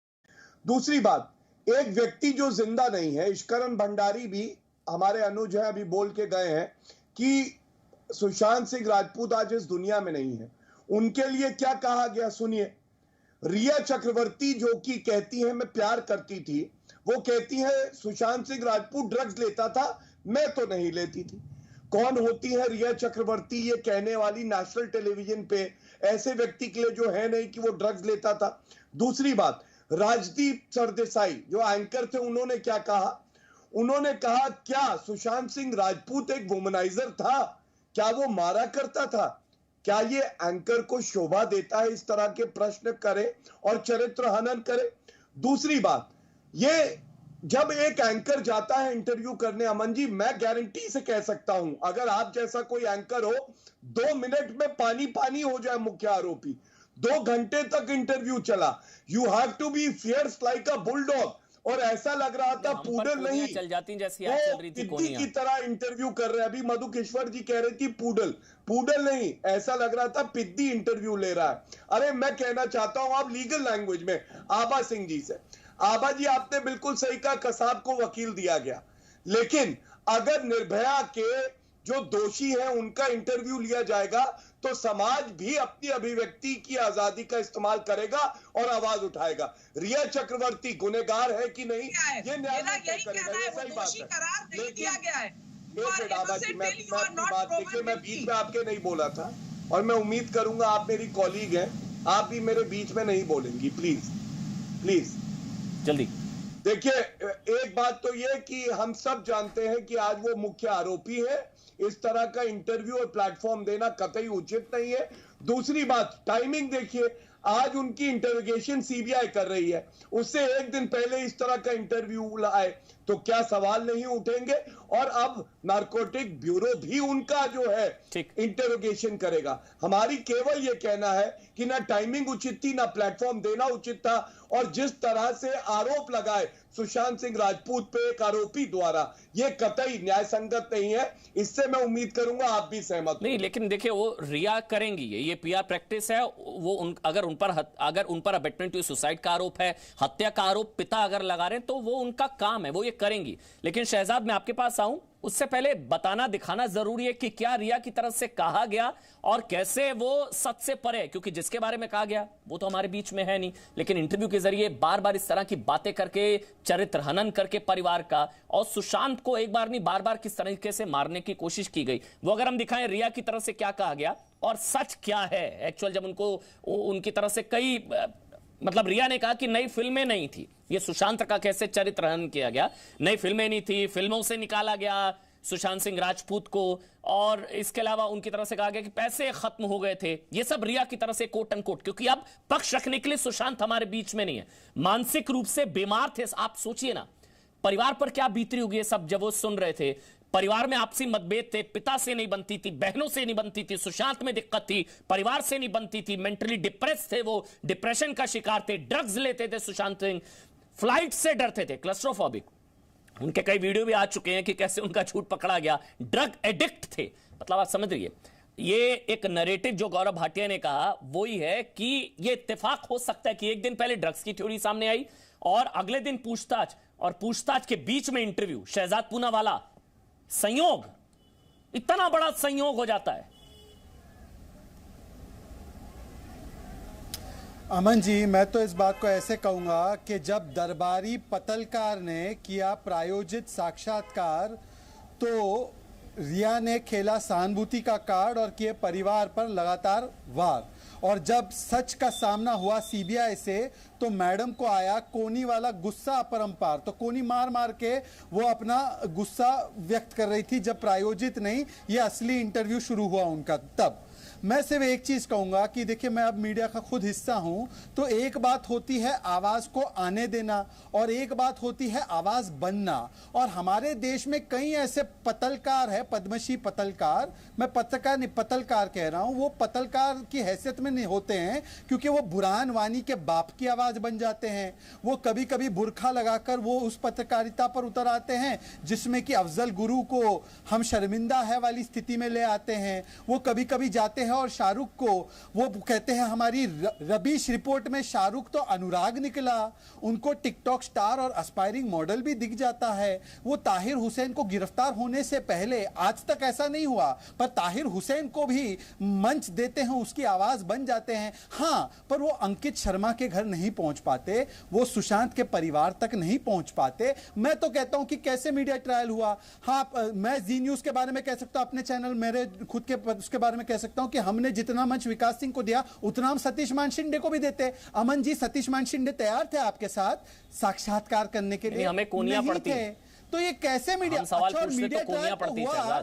दूसरी बात, एक व्यक्ति जो जिंदा नहीं है, इश्करण भंडारी भी, हमारे अनुज है, अभी बोल के गए हैं कि सुशांत सिंह राजपूत आज इस दुनिया में नहीं है। उनके लिए क्या कहा गया सुनिए। रिया चक्रवर्ती जो कि कहती है मैं प्यार करती थी, वो कहती है सुशांत सिंह राजपूत ड्रग्स लेता था, मैं तो नहीं लेती थी। कौन होती है रिया चक्रवर्ती ये कहने वाली नेशनल टेलीविजन पे ऐसे व्यक्ति के लिए जो है नहीं कि वो ड्रग्स लेता था। दूसरी बात, राजदीप सरदेसाई जो एंकर थे, उन्होंने क्या कहा? उन्होंने कहा क्या सुशांत सिंह राजपूत एक वुमनाइजर था? क्या वो मारा करता था? क्या ये एंकर को शोभा देता है इस तरह के प्रश्न करे और चरित्र हनन करे? दूसरी बात, ये जब एक एंकर जाता है इंटरव्यू करने, अमन जी, मैं गारंटी से कह सकता हूं, अगर आप जैसा कोई एंकर हो, 2 मिनट में पानी पानी हो जाए मुख्य आरोपी। 2 घंटे तक इंटरव्यू चला। You have to be fierce like a bulldog. और ऐसा लग रहा था पूडल नहीं, चल जाती जैसी आज चल रही थी पिद्दी की तरह इंटरव्यू कर रहे हैं। अभी मधुकेश्वर जी कह रही थी पूडल नहीं, ऐसा लग रहा था पिद्दी इंटरव्यू ले रहा है। अरे मैं कहना चाहता हूं आप लीगल लैंग्वेज में आभा सिंह जी से, आभा जी आपने बिल्कुल सही कहा, कसाब को वकील दिया गया, लेकिन अगर निर्भया के जो दोषी हैं उनका इंटरव्यू लिया जाएगा तो समाज भी अपनी अभिव्यक्ति की आजादी का इस्तेमाल करेगा और आवाज उठाएगा। रिया चक्रवर्ती गुनहगार है कि नहीं, ये न्यायालय तय करेगा, ये सही बात है। लेकिन आभा जी, मैं अपनी बात देखिए, मैं बीच में आपके नहीं बोला था, और मैं उम्मीद करूंगा आप मेरी कॉलीग हैं, आप भी मेरे बीच में नहीं बोलेंगी, प्लीज जल्दी। देखिए, एक बात तो ये कि हम सब जानते हैं कि आज वो मुख्य आरोपी है, इस तरह का इंटरव्यू और प्लेटफॉर्म देना कतई उचित नहीं है। दूसरी बात, टाइमिंग देखिए, आज उनकी इंटरोगेशन सीबीआई कर रही है, उससे एक दिन पहले इस तरह का इंटरव्यू लाए तो क्या सवाल नहीं उठेंगे? और अब नारकोटिक ब्यूरो भी उनका जो है इंटरोगेशन करेगा। हमारी केवल ये कहना है कि ना टाइमिंग उचित थी, ना प्लेटफॉर्म देना उचित था, और जिस तरह से आरोप लगाए सुशांत सिंह राजपूत पे एक आरोपी द्वारा, ये कतई न्याय संगत नहीं है। इससे मैं उम्मीद करूंगा आप भी सहमत नहीं। लेकिन देखिए, वो रिया करेंगी, ये पीआर प्रैक्टिस है। वो अगर उन पर अबेटमेंट टू सुसाइड का आरोप है, हत्या का आरोप पिता अगर लगा रहे हैं, तो वो उनका काम है, वो ये करेंगी। लेकिन शहजाद, मैं आपके पास आऊं उससे पहले बताना दिखाना जरूरी है कि क्या रिया की तरफ से कहा गया और कैसे वो सच से परे, क्योंकि जिसके बारे में कहा गया वो तो हमारे बीच में है नहीं, लेकिन इंटरव्यू के जरिए बार बार इस तरह की बातें करके, चरित्र हनन करके परिवार का, और सुशांत को एक बार नहीं बार बार किस तरीके से मारने की कोशिश की गई, वो अगर हम दिखाएं रिया की तरफ से क्या कहा गया और सच क्या है एक्चुअल। जब उनकी तरफ से कई, मतलब रिया ने कहा कि नई फिल्में नहीं थी, ये सुशांत का कैसे चरित्र हनन किया गया, नई फिल्में नहीं थी, फिल्मों से निकाला गया सुशांत सिंह राजपूत को, और इसके अलावा उनकी तरफ से कहा गया कि पैसे खत्म हो गए थे। ये सब रिया की तरफ से कोट अनकोट, क्योंकि अब पक्ष रखने के लिए सुशांत हमारे बीच में नहीं है, मानसिक रूप से बीमार थे। आप सोचिए ना परिवार पर क्या बीतरी होगी सब जब वो सुन रहे थे। परिवार में आपसी मतभेद थे, पिता से नहीं बनती थी, बहनों से नहीं बनती थी, सुशांत में दिक्कत थी, परिवार से नहीं बनती थी, मेंटली डिप्रेस थे, वो डिप्रेशन का शिकार थे, ड्रग्स लेते थे सुशांत सिंह, फ्लाइट से डरते थे, क्लस्ट्रोफोबिक। उनके कई वीडियो भी आ चुके हैं कि कैसे उनका झूठ पकड़ा गया, ड्रग एडिक्ट थे। मतलब आप समझ रहिए, ये एक नैरेटिव जो गौरव भाटिया ने कहा वही है कि ये इत्तेफाक हो सकता है कि एक दिन पहले ड्रग्स की थ्योरी सामने आई और अगले दिन पूछताछ, और पूछताछ के बीच में इंटरव्यू, शहजाद पूनावाला, संयोग, इतना बड़ा संयोग हो जाता है अमन जी, मैं तो इस बात को ऐसे कहूंगा कि जब दरबारी पत्रकार ने किया प्रायोजित साक्षात्कार तो रिया ने खेला सहानुभूति का कार्ड और किए परिवार पर लगातार वार, और जब सच का सामना हुआ सीबीआई से तो मैडम को आया कोनी वाला गुस्सा अपरंपार। तो कोनी मार मार के वो अपना गुस्सा व्यक्त कर रही थी जब प्रायोजित नहीं, ये असली इंटरव्यू शुरू हुआ उनका। तब मैं सिर्फ एक चीज कहूंगा कि देखिए, मैं अब मीडिया का खुद हिस्सा हूं, तो एक बात होती है आवाज को आने देना और एक बात होती है आवाज बनना। और हमारे देश में कई ऐसे पत्रकार है, पद्मश्री पत्रकार, मैं पत्रकार नहीं पत्रकार कह रहा हूं, वो पत्रकार की हैसियत में नहीं होते हैं क्योंकि वो बुरहान वानी के बाप की आवाज बन जाते हैं। वो कभी कभी बुरखा लगाकर वो उस पत्रकारिता पर उतर आते हैं जिसमें कि अफजल गुरु को हम शर्मिंदा है वाली स्थिति में ले आते हैं। वो कभी कभी जाते हैं और शाहरुख को वो कहते हैं हमारी रबीश रिपोर्ट में शाहरुख तो अनुराग निकला, उनको टिकटॉक स्टार और एस्पायरिंग मॉडल भी दिख जाता है। वो ताहिर हुसैन को गिरफ्तार होने से पहले, आज तक ऐसा नहीं हुआ, पर ताहिर हुसैन को भी मंच देते हैं, उसकी आवाज बन जाते हैं। हाँ, पर वो अंकित शर्मा के घर नहीं पहुंच पाते, वो सुशांत के परिवार तक नहीं पहुंच पाते। मैं तो कहता हूं कि कैसे मीडिया ट्रायल हुआ। हाँ, मैं जी न्यूज के बारे में कह सकता हूं, अपने चैनल मेरे खुद के उसके बारे में कह सकता हूं कि हमने जितना मंच विकास सिंह को दिया उतना हम सतीश मान शिंदे को भी देते। अमन जी, सतीश मान शिंदे तैयार थे आपके साथ साक्षात्कार करने के लिए, हमें कोनियां पड़ती है। तो ये कैसे मीडिया, अच्छा, मीडिया ट्रायल हुआ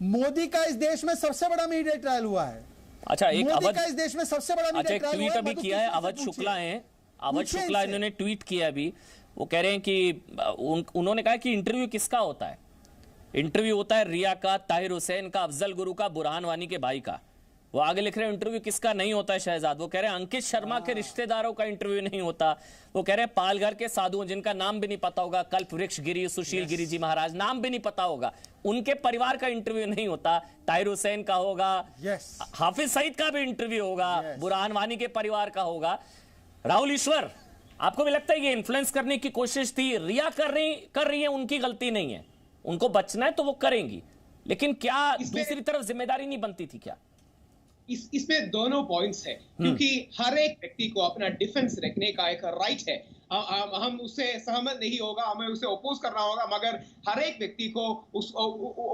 मोदी का इस देश में सबसे बड़ा मीडिया ट्रायल हुआ है। अच्छा, एक अवध का इस देश में सबसे बड़ा मीडिया ट्रायल ट्वीट अभी किया है अवध शुक्ला है, अवध शुक्ला इन्होंने ट्वीट किया अभी। वो कह रहे हैं कि उन्होंने कहा कि इंटरव्यू किसका होता है? इंटरव्यू होता है रिया का, ताहिर हुसैन का, अफजल गुरु का, बुरहान वानी के भाई का। वो आगे लिख रहे हैं इंटरव्यू किसका नहीं होता है शहजाद। वो कह रहे हैं अंकित शर्मा के रिश्तेदारों का इंटरव्यू नहीं होता। वो कह रहे हैं पालघर के साधुओं जिनका नाम भी नहीं पता होगा, कल्प वृक्ष गिरी, सुशील गिरी जी महाराज, नाम भी नहीं पता होगा, उनके परिवार का इंटरव्यू नहीं होता। ताहिर हुसैन का होगा, हाफिज सईद का भी इंटरव्यू होगा, बुरहान वानी के परिवार का होगा। राहुल ईश्वर, आपको भी लगता है ये इन्फ्लुएंस करने की कोशिश थी? रिया कर रही है, उनकी गलती नहीं है, उनको बचना है तो वो करेंगी, लेकिन क्या दूसरी तरफ जिम्मेदारी नहीं बनती थी क्या? इसमें दोनों पॉइंट्स है, क्योंकि हर एक व्यक्ति को अपना डिफेंस रखने का एक राइट है। हम उससे सहमत नहीं होगा, हमें उसे अपोज करना होगा, मगर हर एक व्यक्ति को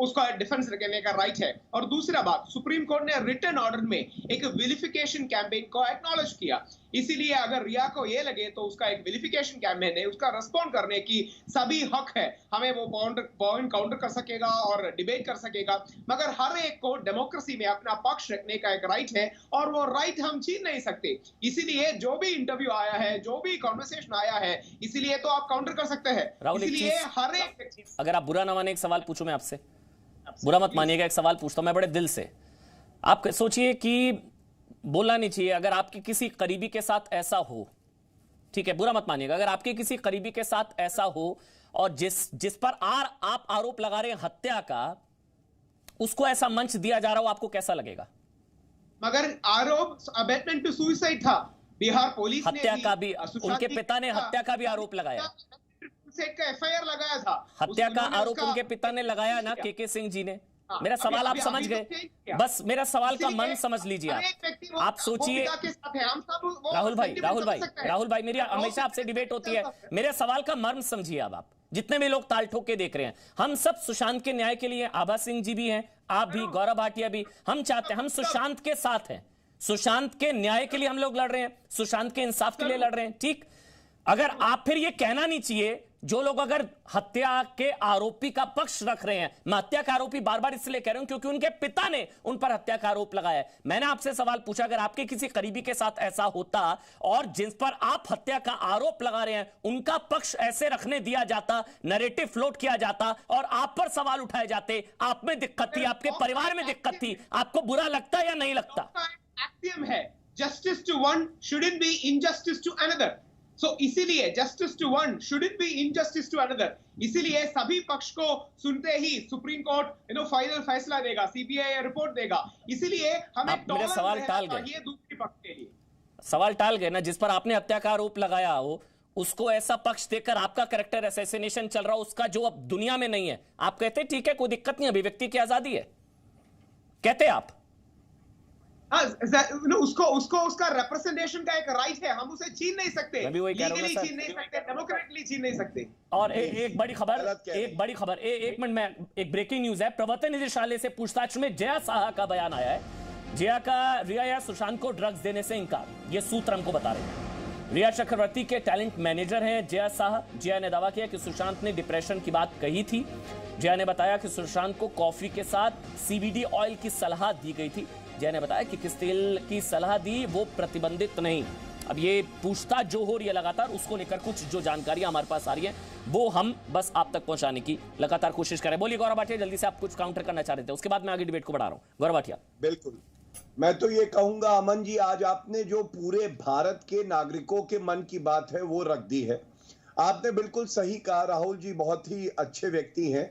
उसका डिफेंस रखने का राइट है। और दूसरा बात, सुप्रीम कोर्ट ने रिटन ऑर्डर में एक विलिफिकेशन कैंपेन को एक्नॉलेज किया, इसीलिए अगर रिया को ये लगे तो उसका एक विलिफिकेशन कैंपेन है, उसका रिस्पॉन्ड करने की सभी हक है, हमें वो पॉइंट काउंटर कर सकेगा और डिबेट कर सकेगा, मगर हर एक को डेमोक्रेसी में अपना पक्ष रखने का एक राइट है और वो राइट हम छीन नहीं सकते। इसीलिए जो भी इंटरव्यू आया है, जो भी कॉन्वर्सेशन आया है, इसीलिए तो आप काउंटर कर सकते हैं। इसीलिए हर एक, अगर आप बुरा ना माने, एक सवाल पूछूं मैं आपसे, बुरा मत मानिएगा, एक सवाल पूछता हूं मैं बड़े दिल से। आप सोचिए कि बोलना नहीं चाहिए, अगर आपके किसी करीबी के साथ ऐसा हो, ठीक है, बुरा मत मानिएगा, अगर आपके किसी करीबी के साथ ऐसा हो और जिस पर आप आरोप लगा रहे हैं हत्या का, उसको ऐसा मंच दिया जा रहा हो, आपको कैसा लगेगा? मगर आरोप अबेटमेंट टू सुसाइड था, बिहार पुलिस ने हत्या का भी, उनके पिता ने हत्या का भी आरोप लगाया, का एफआईआर लगाया था, हत्या का आरोप उनके पिता ने लगाया ना, के सिंह जी ने। मेरा सवाल आप समझ गए, बस मेरा सवाल का मन समझ लीजिए आप सोचिए। राहुल भाई मेरी हमेशा आपसे डिबेट होती है, मेरे सवाल का मर्म समझिए। अब आप जितने भी लोग ताल ठोक के देख रहे हैं, हम सब सुशांत के न्याय के लिए, आभा सिंह जी भी हैं, आप भी, गौरव भाटिया भी, हम चाहते हैं, हम सुशांत के साथ हैं, सुशांत के न्याय के लिए हम लोग लड़ रहे हैं, सुशांत के इंसाफ के लिए लड़ रहे हैं, ठीक। अगर आप फिर ये कहना नहीं चाहिए, जो लोग अगर हत्या के आरोपी का पक्ष रख रहे हैं, मैं हत्या का आरोपी बार बार इसलिए कह रहा हूं क्योंकि उनके पिता ने उन पर हत्या का आरोप लगाया है। मैंने आपसे सवाल पूछा, अगर आपके किसी करीबी के साथ ऐसा होता और जिस पर आप हत्या का आरोप लगा रहे हैं उनका पक्ष ऐसे रखने दिया जाता, नैरेटिव फ्लोट किया जाता और आप पर सवाल उठाए जाते, आप में दिक्कत थी, आपके परिवार में दिक्कत थी, आपको बुरा लगता या नहीं लगता? एक्सियम है, justice to one shouldn't be injustice to another. So, इसीलिए justice to one shouldn't be injustice to another. इसीलिए सभी पक्ष को सुनते ही सुप्रीम कोर्ट फाइनल फैसला देगा, सीबीआई रिपोर्ट देगा। इसीलिए हमें मेरा सवाल टाल गए, ये दूसरी पक्ष के लिए सवाल टाल गए ना, जिस पर आपने हत्या का आरोप लगाया हो उसको ऐसा पक्ष देकर आपका कैरेक्टर असैसिनेशन चल रहा हो, उसका जो अब दुनिया में नहीं है, आप कहते ठीक है कोई दिक्कत नहीं, अभिव्यक्ति की आजादी है, कहते आप उसको उसका रिप्रेजेंटेशन का एक राइट है, हम उसे छीन नहीं सकते, लीगली छीन नहीं सकते, डेमोक्रेटिकली छीन नहीं सकते। और एक बड़ी खबर, एक मिनट में, एक ब्रेकिंग न्यूज है। प्रवर्तन निदेशालय से पूछताछ में जया साहा का बयान आया है। जया का रिया या सुशांत को ड्रग्स देने से इनकार, ये सूत्र हमको बता रहे हैं। रिया चक्रवर्ती के टैलेंट मैनेजर हैं जया साहा। जया ने दावा किया कि सुशांत ने डिप्रेशन की बात कही थी। जया ने बताया कि सुशांत को कॉफी के साथ सीबीडी ऑयल की सलाह दी गई थी। जया ने बताया कि किस तेल की सलाह दी वो प्रतिबंधित नहीं। अब ये पूछताछ जो हो रही है लगातार, उसको लेकर कुछ जो जानकारी हमारे पास आ रही है वो हम बस आप तक पहुंचाने की लगातार कोशिश करें। बोलिए गौरव भाटिया, जल्दी से आप कुछ काउंटर करना चाह रहे थे, उसके बाद मैं आगे डिबेट को बढ़ा रहा हूं। गौरव भाटिया। बिल्कुल, मैं तो ये कहूंगा अमन जी, आज आपने जो पूरे भारत के नागरिकों के मन की बात है वो रख दी है। आपने बिल्कुल सही कहा, राहुल जी बहुत ही अच्छे व्यक्ति हैं।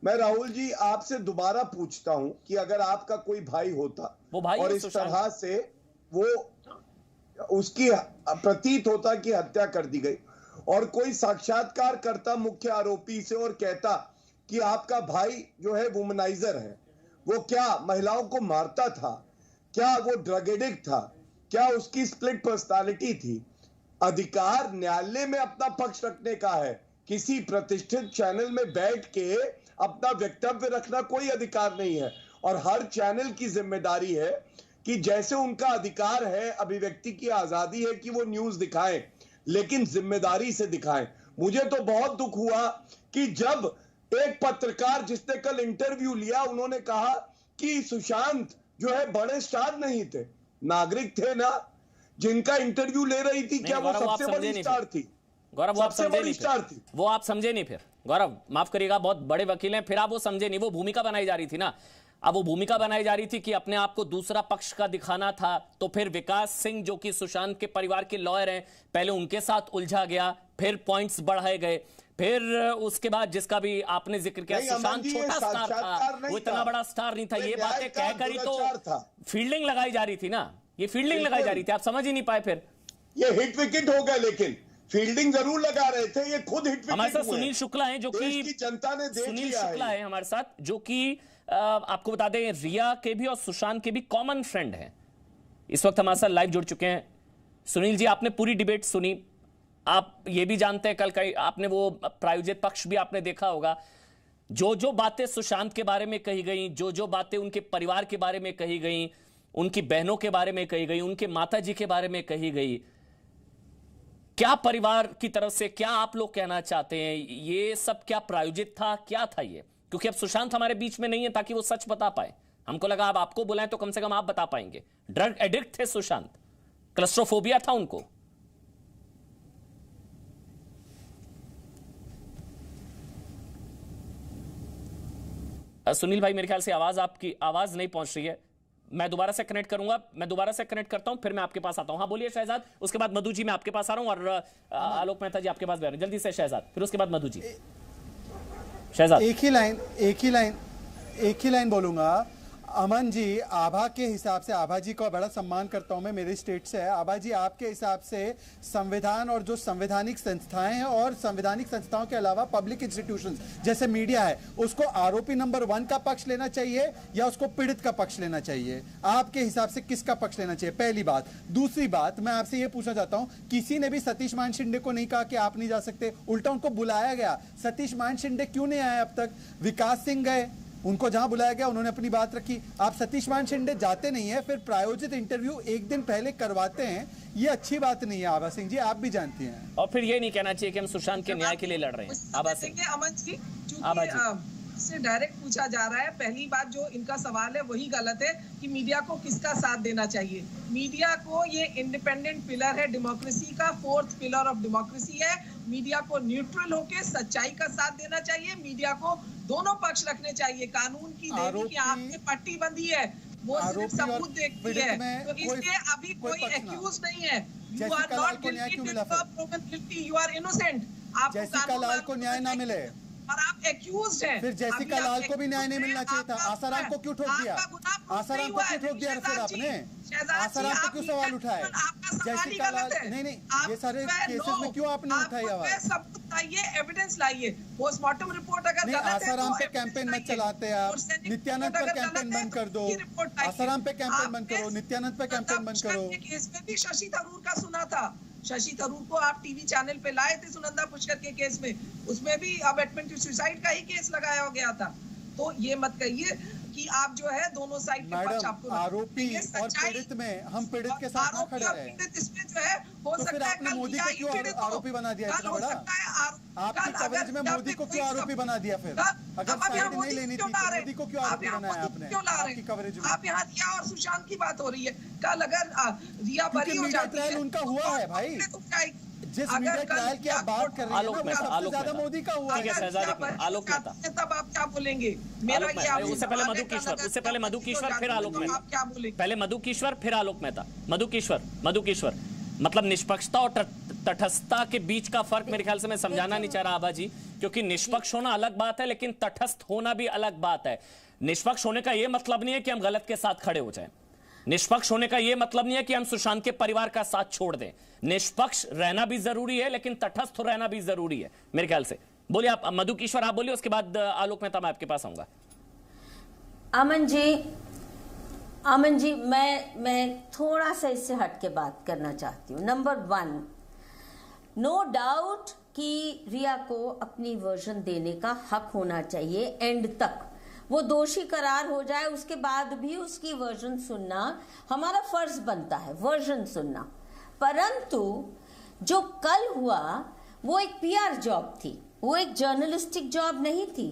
मैं राहुल जी आपसे दोबारा पूछता हूं कि अगर आपका कोई भाई होता और इस तरह से वो उसकी प्रतीत होता कि हत्या कर दी गई और कोई साक्षात्कार करता मुख्य आरोपी से और कहता कि आपका भाई जो है वुमनाइजर है, वो क्या महिलाओं को मारता था, क्या वो ड्रग एडिक्ट था, क्या उसकी स्प्लिट पर्सनालिटी थी, अधिकार न्यायालय में अपना पक्ष रखने का है। किसी प्रतिष्ठित चैनल में बैठ के अपना वक्तव्य रखना कोई अधिकार नहीं है। और हर चैनल की जिम्मेदारी है कि जैसे उनका अधिकार है, अभिव्यक्ति की आजादी है कि वो न्यूज दिखाएं, लेकिन जिम्मेदारी से दिखाएं। मुझे तो बहुत दुख हुआ कि जब एक पत्रकार जिसने कल इंटरव्यू लिया, उन्होंने कहा कि सुशांत जो है बड़े स्टार नहीं थे, नागरिक थे ना, जिनका इंटरव्यू ले रही थी, क्या वो सबसे बड़ी स्टार थी? गौरव, वो आप समझे नहीं, वो आप समझे नहीं। फिर गौरव माफ करिएगा, बहुत बड़े वकील हैं, फिर आप वो समझे नहीं। वो भूमिका बनाई जा रही थी ना, अब वो भूमिका बनाई जा रही थी कि अपने आप को दूसरा पक्ष का दिखाना था। तो फिर विकास सिंह जो कि सुशांत के परिवार के लॉयर हैं, पहले उनके साथ उलझा गया, फिर पॉइंट्स बढ़ाए गए, फिर उसके बाद जिसका भी आपने जिक्र किया, सुशांत छोटा स्टार था, वो इतना बड़ा स्टार नहीं था। ये बातें कहकर ही तो फील्डिंग लगाई जा रही थी ना, ये फील्डिंग लगाई जा रही थी, आप समझ ही नहीं पाए। फिर ये हिट विकेट हो गया, लेकिन फील्डिंग जरूर लगा रहे थे, ये खुद हिट विकेट। हमारे साथ सुनील शुक्ला हैं, जो कि जनता ने देख सुनील शुक्ला है हमारे साथ, जो कि आपको बता दें रिया के भी और सुशांत के भी कॉमन फ्रेंड हैं। इस वक्त हमारे साथ लाइव जुड़ चुके हैं। सुनील जी, आपने पूरी डिबेट सुनी, आप ये भी जानते हैं, कल का आपने वो प्रायोजित पक्ष भी आपने देखा होगा। जो जो बातें सुशांत के बारे में कही गई, जो जो बातें उनके परिवार के बारे में कही गई, उनकी बहनों के बारे में कही गई, उनके माताजी के बारे में कही गई, क्या परिवार की तरफ से क्या आप लोग कहना चाहते हैं? ये सब क्या प्रायोजित था, क्या था ये? क्योंकि अब सुशांत हमारे बीच में नहीं है ताकि वो सच बता पाए। हमको लगा अब आपको बुलाएं तो कम से कम आप बता पाएंगे। ड्रग एडिक्ट थे सुशांत, क्लस्ट्रोफोबिया था उनको। सुनील भाई, मेरे ख्याल से आपकी आवाज नहीं पहुंच रही है। मैं दोबारा से कनेक्ट करूंगा, मैं दोबारा से कनेक्ट करता हूं, फिर मैं आपके पास आता हूं। हाँ बोलिए शहजाद, उसके बाद मधु जी मैं आपके पास आ रहा हूं, और आलोक मेहता जी आपके पास बैठ रहे हैं। जल्दी से शहजाद, फिर उसके बाद मधु जी। शहजाद, एक ही लाइन बोलूंगा। अमन जी, आभा के हिसाब से, आभा जी को बड़ा सम्मान करता हूं मैं, मेरे स्टेट से है। आभा जी, आपके हिसाब से संविधान और जो संवैधानिक संस्थाएं हैं और संवैधानिक संस्थाओं के अलावा पब्लिक इंस्टीट्यूशंस जैसे मीडिया है, उसको आरोपी नंबर 1 का पक्ष लेना चाहिए या उसको पीड़ित का पक्ष लेना चाहिए? आपके हिसाब से किसका पक्ष लेना चाहिए? पहली बात। दूसरी बात, मैं आपसे यह पूछना चाहता हूं, किसी ने भी सतीश मान शिंदे को नहीं कहा कि आप नहीं जा सकते, उल्टा उनको बुलाया गया। सतीश मान शिंदे क्यों नहीं आए अब तक? विकास सिंह गए, उनको जहां बुलाया गया उन्होंने अपनी बात रखी। आप सतीश मान शिंदे जाते नहीं है, फिर प्रायोजित इंटरव्यू एक दिन पहले करवाते हैं, ये अच्छी बात नहीं है। आभा सिंह जी, आप भी जानती हैं। और फिर ये नहीं कहना चाहिए कि हम सुशांत के न्याय के लिए लड़ रहे हैं। आभा सिंह, अमन जी, से डायरेक्ट पूछा जा रहा है, पहली बात जो इनका सवाल है वही गलत है कि मीडिया को किसका साथ देना चाहिए। मीडिया को ये इंडिपेंडेंट पिलर है डेमोक्रेसी का, 4th पिलर ऑफ डेमोक्रेसी है। मीडिया को न्यूट्रल होकर सच्चाई का साथ देना चाहिए। मीडिया को दोनों पक्ष रखने चाहिए। कानून की देवी की आपने पट्टी बंधी है, वो सिर्फ सबूत देखती है, तो इसलिए अभी कोई एक्यूज नहीं है। You are not guilty, you are innocent. Jessica Lal को न्याय ना मिले, और आप एक्यूज्ड हैं। फिर जैसिका लाल को भी न्याय नहीं मिलना चाहिए था। आसाराम को क्यों ठोक दिया? आसाराम को क्यों ठोक दिया फिर आपने? आसाराम पे क्यों सवाल उठाए? जैसिका लाल नहीं, ये सारे केसेस में क्यों आपने उठाई आवाज? सबूत लाइए, एविडेंस लाइए, पोस्टमार्टम रिपोर्ट अगर नहीं, आसाराम पे कैंपेन मत चलाते आप। नित्यानंद पर कैंपेन बंद कर दो। आसाराम पे कैंपेन बंद करो, नित्यानंद पे कैंपेन बंद करो। इसमें भी शशि थरूर का सुना था। शशि थरूर को आप टीवी चैनल पे लाए थे सुनंदा पुष्कर के केस में, उसमें भी अबेटमेंट टू सुसाइड का ही केस लगाया गया था। तो ये मत कहिए कि आप जो है दोनों साइड के पक्ष आपको आरोपी और पीड़ित में हम पीड़ित के साथ न खड़े रहे। इसमें जो है हो तो फिर सकता है आपने मोदी को क्यों आरोपी बना दिया इतना बड़ा? आपकी कवरेज में मोदी को क्यों आरोपी बना दिया? फिर अगर साइड नहीं लेनी थी तो मोदी को क्यों आरोपी बनाया आपने आपकी कवरेज में? आप यहाँ रिया और सुशांत की बात हो रही है। कल अगर रिया बरी हो जाती है, उनका हुआ है भाई। जिस मीडिया ट्रायल की आप बात कर रहे हैं ना, सबसे ज्यादा मोदी का हुआ है। आलोक मेहता, तब आप क्या बोलेंगे? मेरा ये उससे पहले मधु कीश्वर, फिर आलोक मेहता। आप क्या बोलेंगे? पहले मधु कीश्वर, फिर आलोक मेहता। मधु कीश्वर मतलब निष्पक्षता और तटस्थता के बीच का फर्क मेरे ख्याल से मैं समझाना नहीं चाह रहा आभा जी, क्योंकि निष्पक्ष होना अलग बात है लेकिन तटस्थ होना भी अलग बात है। निष्पक्ष होने का यह मतलब नहीं है कि हम गलत के साथ खड़े हो जाएं। निष्पक्ष होने का यह मतलब नहीं है कि हम सुशांत के परिवार का साथ छोड़ दें। निष्पक्ष रहना भी जरूरी है लेकिन तटस्थ रहना भी जरूरी है मेरे ख्याल से। बोलिए आप मधु कीश्वर, आप बोलिए, उसके बाद आलोक मेहता मैं आपके पास आऊंगा। अमन जी मैं थोड़ा सा इससे हट के बात करना चाहती हूँ। नंबर 1, नो डाउट कि रिया को अपनी वर्जन देने का हक होना चाहिए एंड तक। वो दोषी करार हो जाए उसके बाद भी उसकी वर्जन सुनना हमारा फर्ज बनता है, वर्जन सुनना। परंतु जो कल हुआ वो एक पीआर जॉब थी, वो एक जर्नलिस्टिक जॉब नहीं थी,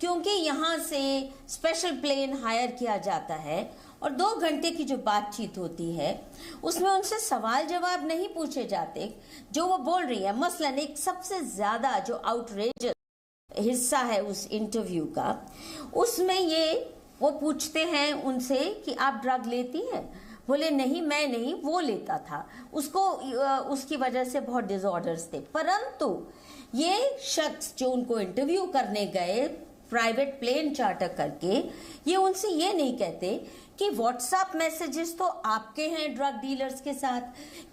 क्योंकि यहाँ से स्पेशल प्लेन हायर किया जाता है और 2 घंटे की जो बातचीत होती है उसमें उनसे सवाल जवाब नहीं पूछे जाते जो वो बोल रही है। मसलन एक सबसे ज्यादा जो आउटरेजस हिस्सा है उस इंटरव्यू का, उसमें ये वो पूछते हैं उनसे कि आप ड्रग लेती हैं? बोले नहीं, मैं नहीं, वो लेता था, उसको उसकी वजह से बहुत डिसऑर्डर्स थे। परंतु ये शख्स जो उनको इंटरव्यू करने गए प्राइवेट प्लेन चार्टर करके, ये उनसे ये नहीं कहते कि व्हाट्सएप मैसेजेस तो आपके हैं ड्रग डीलर्स के साथ,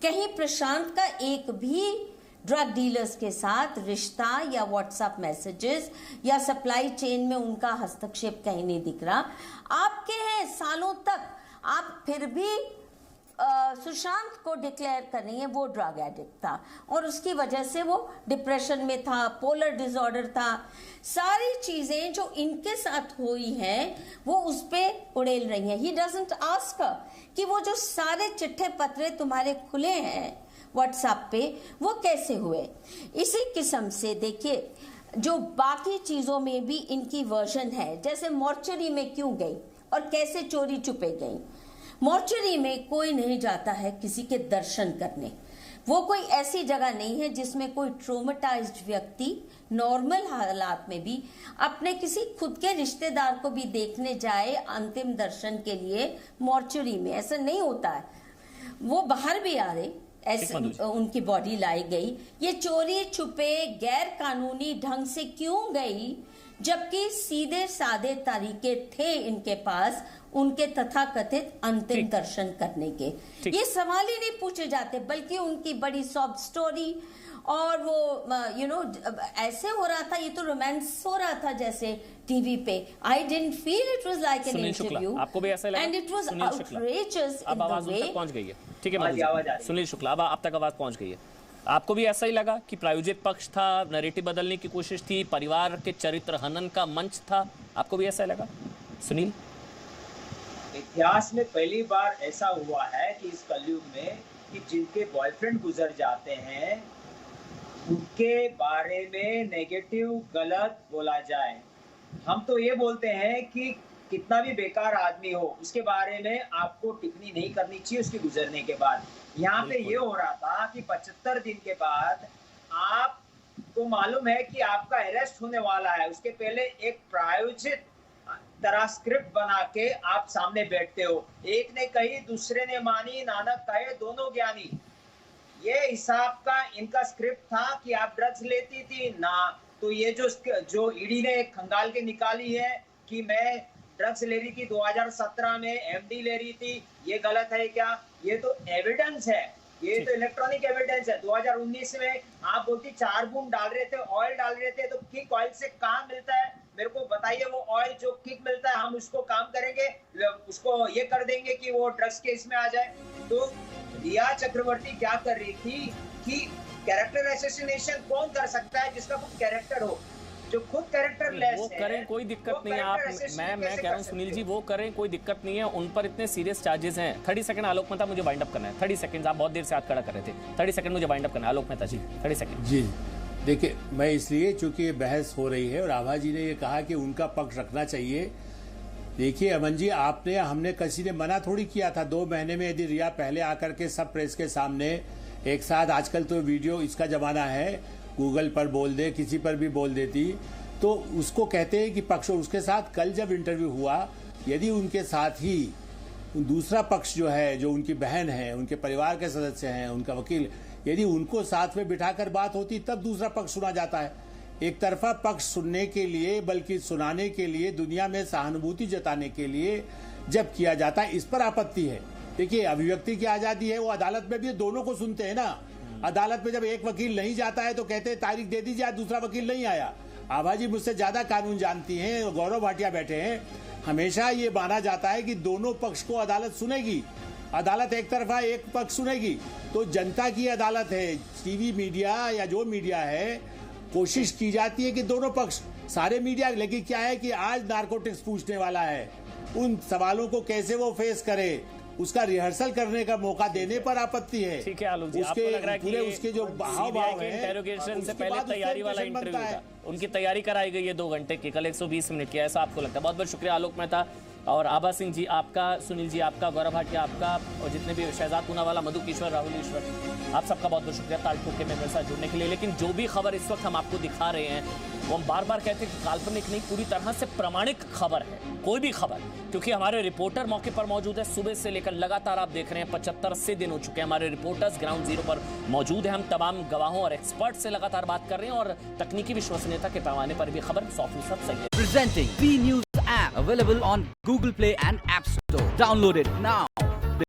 कहीं प्रशांत का एक भी ड्रग डीलर्स के साथ रिश्ता या व्हाट्सएप मैसेजेस या सप्लाई चेन में उनका हस्तक्षेप कहीं नहीं दिख रहा। आपके हैं सालों तक, आप फिर भी सुशांत को डिक्लेयर कर रही है वो ड्रग एडिक्ट था और उसकी वजह से वो डिप्रेशन में था, पोलर डिसऑर्डर था। सारी चीजें जो इनके साथ हुई हैं वो उस पे उड़ेल रही हैं। ही डजंट आस्क कि वो जो सारे चिट्ठे पत्रे तुम्हारे खुले हैं व्हाट्सएप पे वो कैसे हुए। इसी किस्म से देखिए जो बाकी चीजों में भी इनकी वर्जन है, जैसे मॉर्चरी में क्यों गई और कैसे चोरी छुपे गई। मॉर्चरी में कोई नहीं जाता है किसी के दर्शन करने, वो कोई ऐसी जगह नहीं है जिसमें कोई ट्रोमेटाइज्ड व्यक्ति नॉर्मल हालात में भी अपने किसी खुद के रिश्तेदार को भी देखने जाए अंतिम दर्शन के लिए मॉर्चरी में। ऐसा नहीं होता है। वो बाहर भी आ रहे, ऐसे उनकी बॉडी लाई गई। ये चोरी छुपे गैर कानूनी ढंग से क्यों गई, जबकि सीधे सादे तरीके थे इनके पास उनके तथाकथित अंतिम दर्शन करने के। ये सवाल ही नहीं पूछे जाते, बल्कि उनकी बड़ी सॉफ्ट स्टोरी और वो ऐसे हो रहा था, ये तो रोमांस हो रहा था जैसे टीवी पे। I didn't feel it was like an interview, आपको भी ऐसा लगा? And it was outrageous in the way. पहुंच गई है, ठीक है सुनील शुक्ला, अब आप तक आवाज पहुंच गई है। आपको भी ऐसा ही लगा कि प्रायोजित पक्ष था, नैरेटिव बदलने की कोशिश थी, परिवार के चरित्र हनन का मंच था? आपको भी ऐसा ही लगा सुनील? इतिहास में पहली बार ऐसा हुआ है कि इस कलयुग में कि जिनके बॉयफ्रेंड गुजर जाते हैं उनके बारे में नेगेटिव गलत बोला जाए। हम तो ये बोलते हैं कि कितना भी बेकार आदमी हो उसके बारे में आपको टिप्पणी नहीं करनी चाहिए उसके गुजरने के बाद। यहाँ पे ये हो रहा था कि 75 दिन के बाद आपको मालूम है कि आपका अरेस्ट होने वाला है, उसके पहले एक प्रायोजित तरह स्क्रिप्ट बना के आप सामने बैठते हो। एक ने कही दूसरे ने मानी, नानक कहे दोनों ज्ञानी। ये हिसाब का इनका स्क्रिप्ट था कि आप ड्रग्स लेती थी ना, तो ये जो ईडी ने एक खंगाल के निकाली है कि मैं ड्रग्स ले रही थी 2017 में, एमडी ले रही थी, ये गलत है क्या? ये तो एविडेंस है, ये तो इलेक्ट्रॉनिक एविडेंस है। 2019 में आप बोलती 4 बूंद डाल रहे थे, ऑयल डाल रहे थे, तो किक ऑयल से कहाँ मिलता है? मेरे को बताइए, वो ऑयल जो किक मिलता है हम उसको काम करेंगे, उसको ये कर देंगे कि वो ड्रग्स केस में आ जाए। तो रिया चक्रवर्ती क्या कर रही थी कि कैरेक्टर असैसिनेशन कौन कर सकता है जिसका खुद कैरेक्टर हो, जो खुद कैरेक्टर लेस वो करें, कोई दिक्कत नहीं है। आप मैं कह रहा हूँ सुनील जी, वो करें, कोई दिक्कत नहीं है। उन पर इतने सीरियस चार्जेस हैं। 30 सेकंड आलोक मेहता, मुझे वाइंड अप करना है। 30 सेकंड, आप बहुत देर से हाथ खड़ा कर रहे थे। 30 सेकंड मुझे वाइंड अप करना है आलोक मेहता जी, 30 सेकंड। जी देखिए, मैं इसलिए चूंकि ये बहस हो रही है और आभा जी ने ये कहा कि उनका पक्ष रखना चाहिए। देखिए अमन जी, हमने किसी ने मना थोड़ी किया था 2 महीने में यदि रिया पहले आकर के सब प्रेस के सामने एक साथ, आजकल तो वीडियो इसका जमाना है, गूगल पर बोल दे, किसी पर भी बोल देती, तो उसको कहते हैं कि पक्ष। उसके साथ कल जब इंटरव्यू हुआ, यदि उनके साथ ही दूसरा पक्ष जो है, जो उनकी बहन है, उनके परिवार के सदस्य हैं, उनका वकील, यदि उनको साथ में बिठाकर बात होती तब दूसरा पक्ष सुना जाता है। एक तरफा पक्ष सुनने के लिए, बल्कि सुनाने के लिए, दुनिया में सहानुभूति जताने के लिए जब किया जाता है, इस पर आपत्ति है। देखिए, अभिव्यक्ति की आजादी है, वो अदालत में भी दोनों को सुनते हैं ना। अदालत में जब एक वकील नहीं जाता है तो कहते हैं तारीख दे दीजिए, आज दूसरा वकील नहीं आया। आभा जी मुझसे ज्यादा कानून जानती हैं, गौरव भाटिया बैठे हैं। हमेशा ये माना जाता है कि दोनों पक्ष को अदालत सुनेगी। अदालत एक तरफा एक पक्ष सुनेगी, तो जनता की अदालत है। टीवी मीडिया या जो मीडिया है, कोशिश की जाती है कि दोनों पक्ष, सारे मीडिया, लेकिन क्या है कि आज नारकोटिक्स पूछने वाला है, उन सवालों को कैसे वो फेस करे, उसका रिहर्सल करने का मौका देने पर आपत्ति है। ठीक है आलोक जी, आपको लग रहा है कि उसके जो हाव-भाव है, इंटेरोगेशन से पहले तैयारी वाला इंटरव्यू था, उनकी तैयारी कराई गई है 2 घंटे की, कल 120 मिनट की, ऐसा आपको लगता है? बहुत बहुत शुक्रिया आलोक मेहता और आभा सिंह जी आपका, सुनील जी आपका, गौरव भाटिया आपका, और जितने भी शहजाद पूनावाला, मधु किशोर, राहुल ईश्वर, आप सबका बहुत बहुत शुक्रिया ताल ठोके में मेरे साथ जुड़ने के लिए। लेकिन जो भी खबर इस वक्त हम आपको दिखा रहे हैं, वो हम बार बार कहते हैं कि काल्पनिक नहीं, पूरी तरह से प्रमाणिक खबर है। कोई भी खबर, क्योंकि हमारे रिपोर्टर मौके पर मौजूद है सुबह से लेकर, लगातार आप देख रहे हैं 75-80 दिन हो चुके हैं, हमारे रिपोर्टर्स ग्राउंड जीरो पर मौजूद है। हम तमाम गवाहों और एक्सपर्ट से लगातार बात कर रहे हैं और तकनीकी विश्वसनीयता के पैमाने पर भी खबर 100% सही है। Presenting V News app available on Google Play and App Store. Download it now.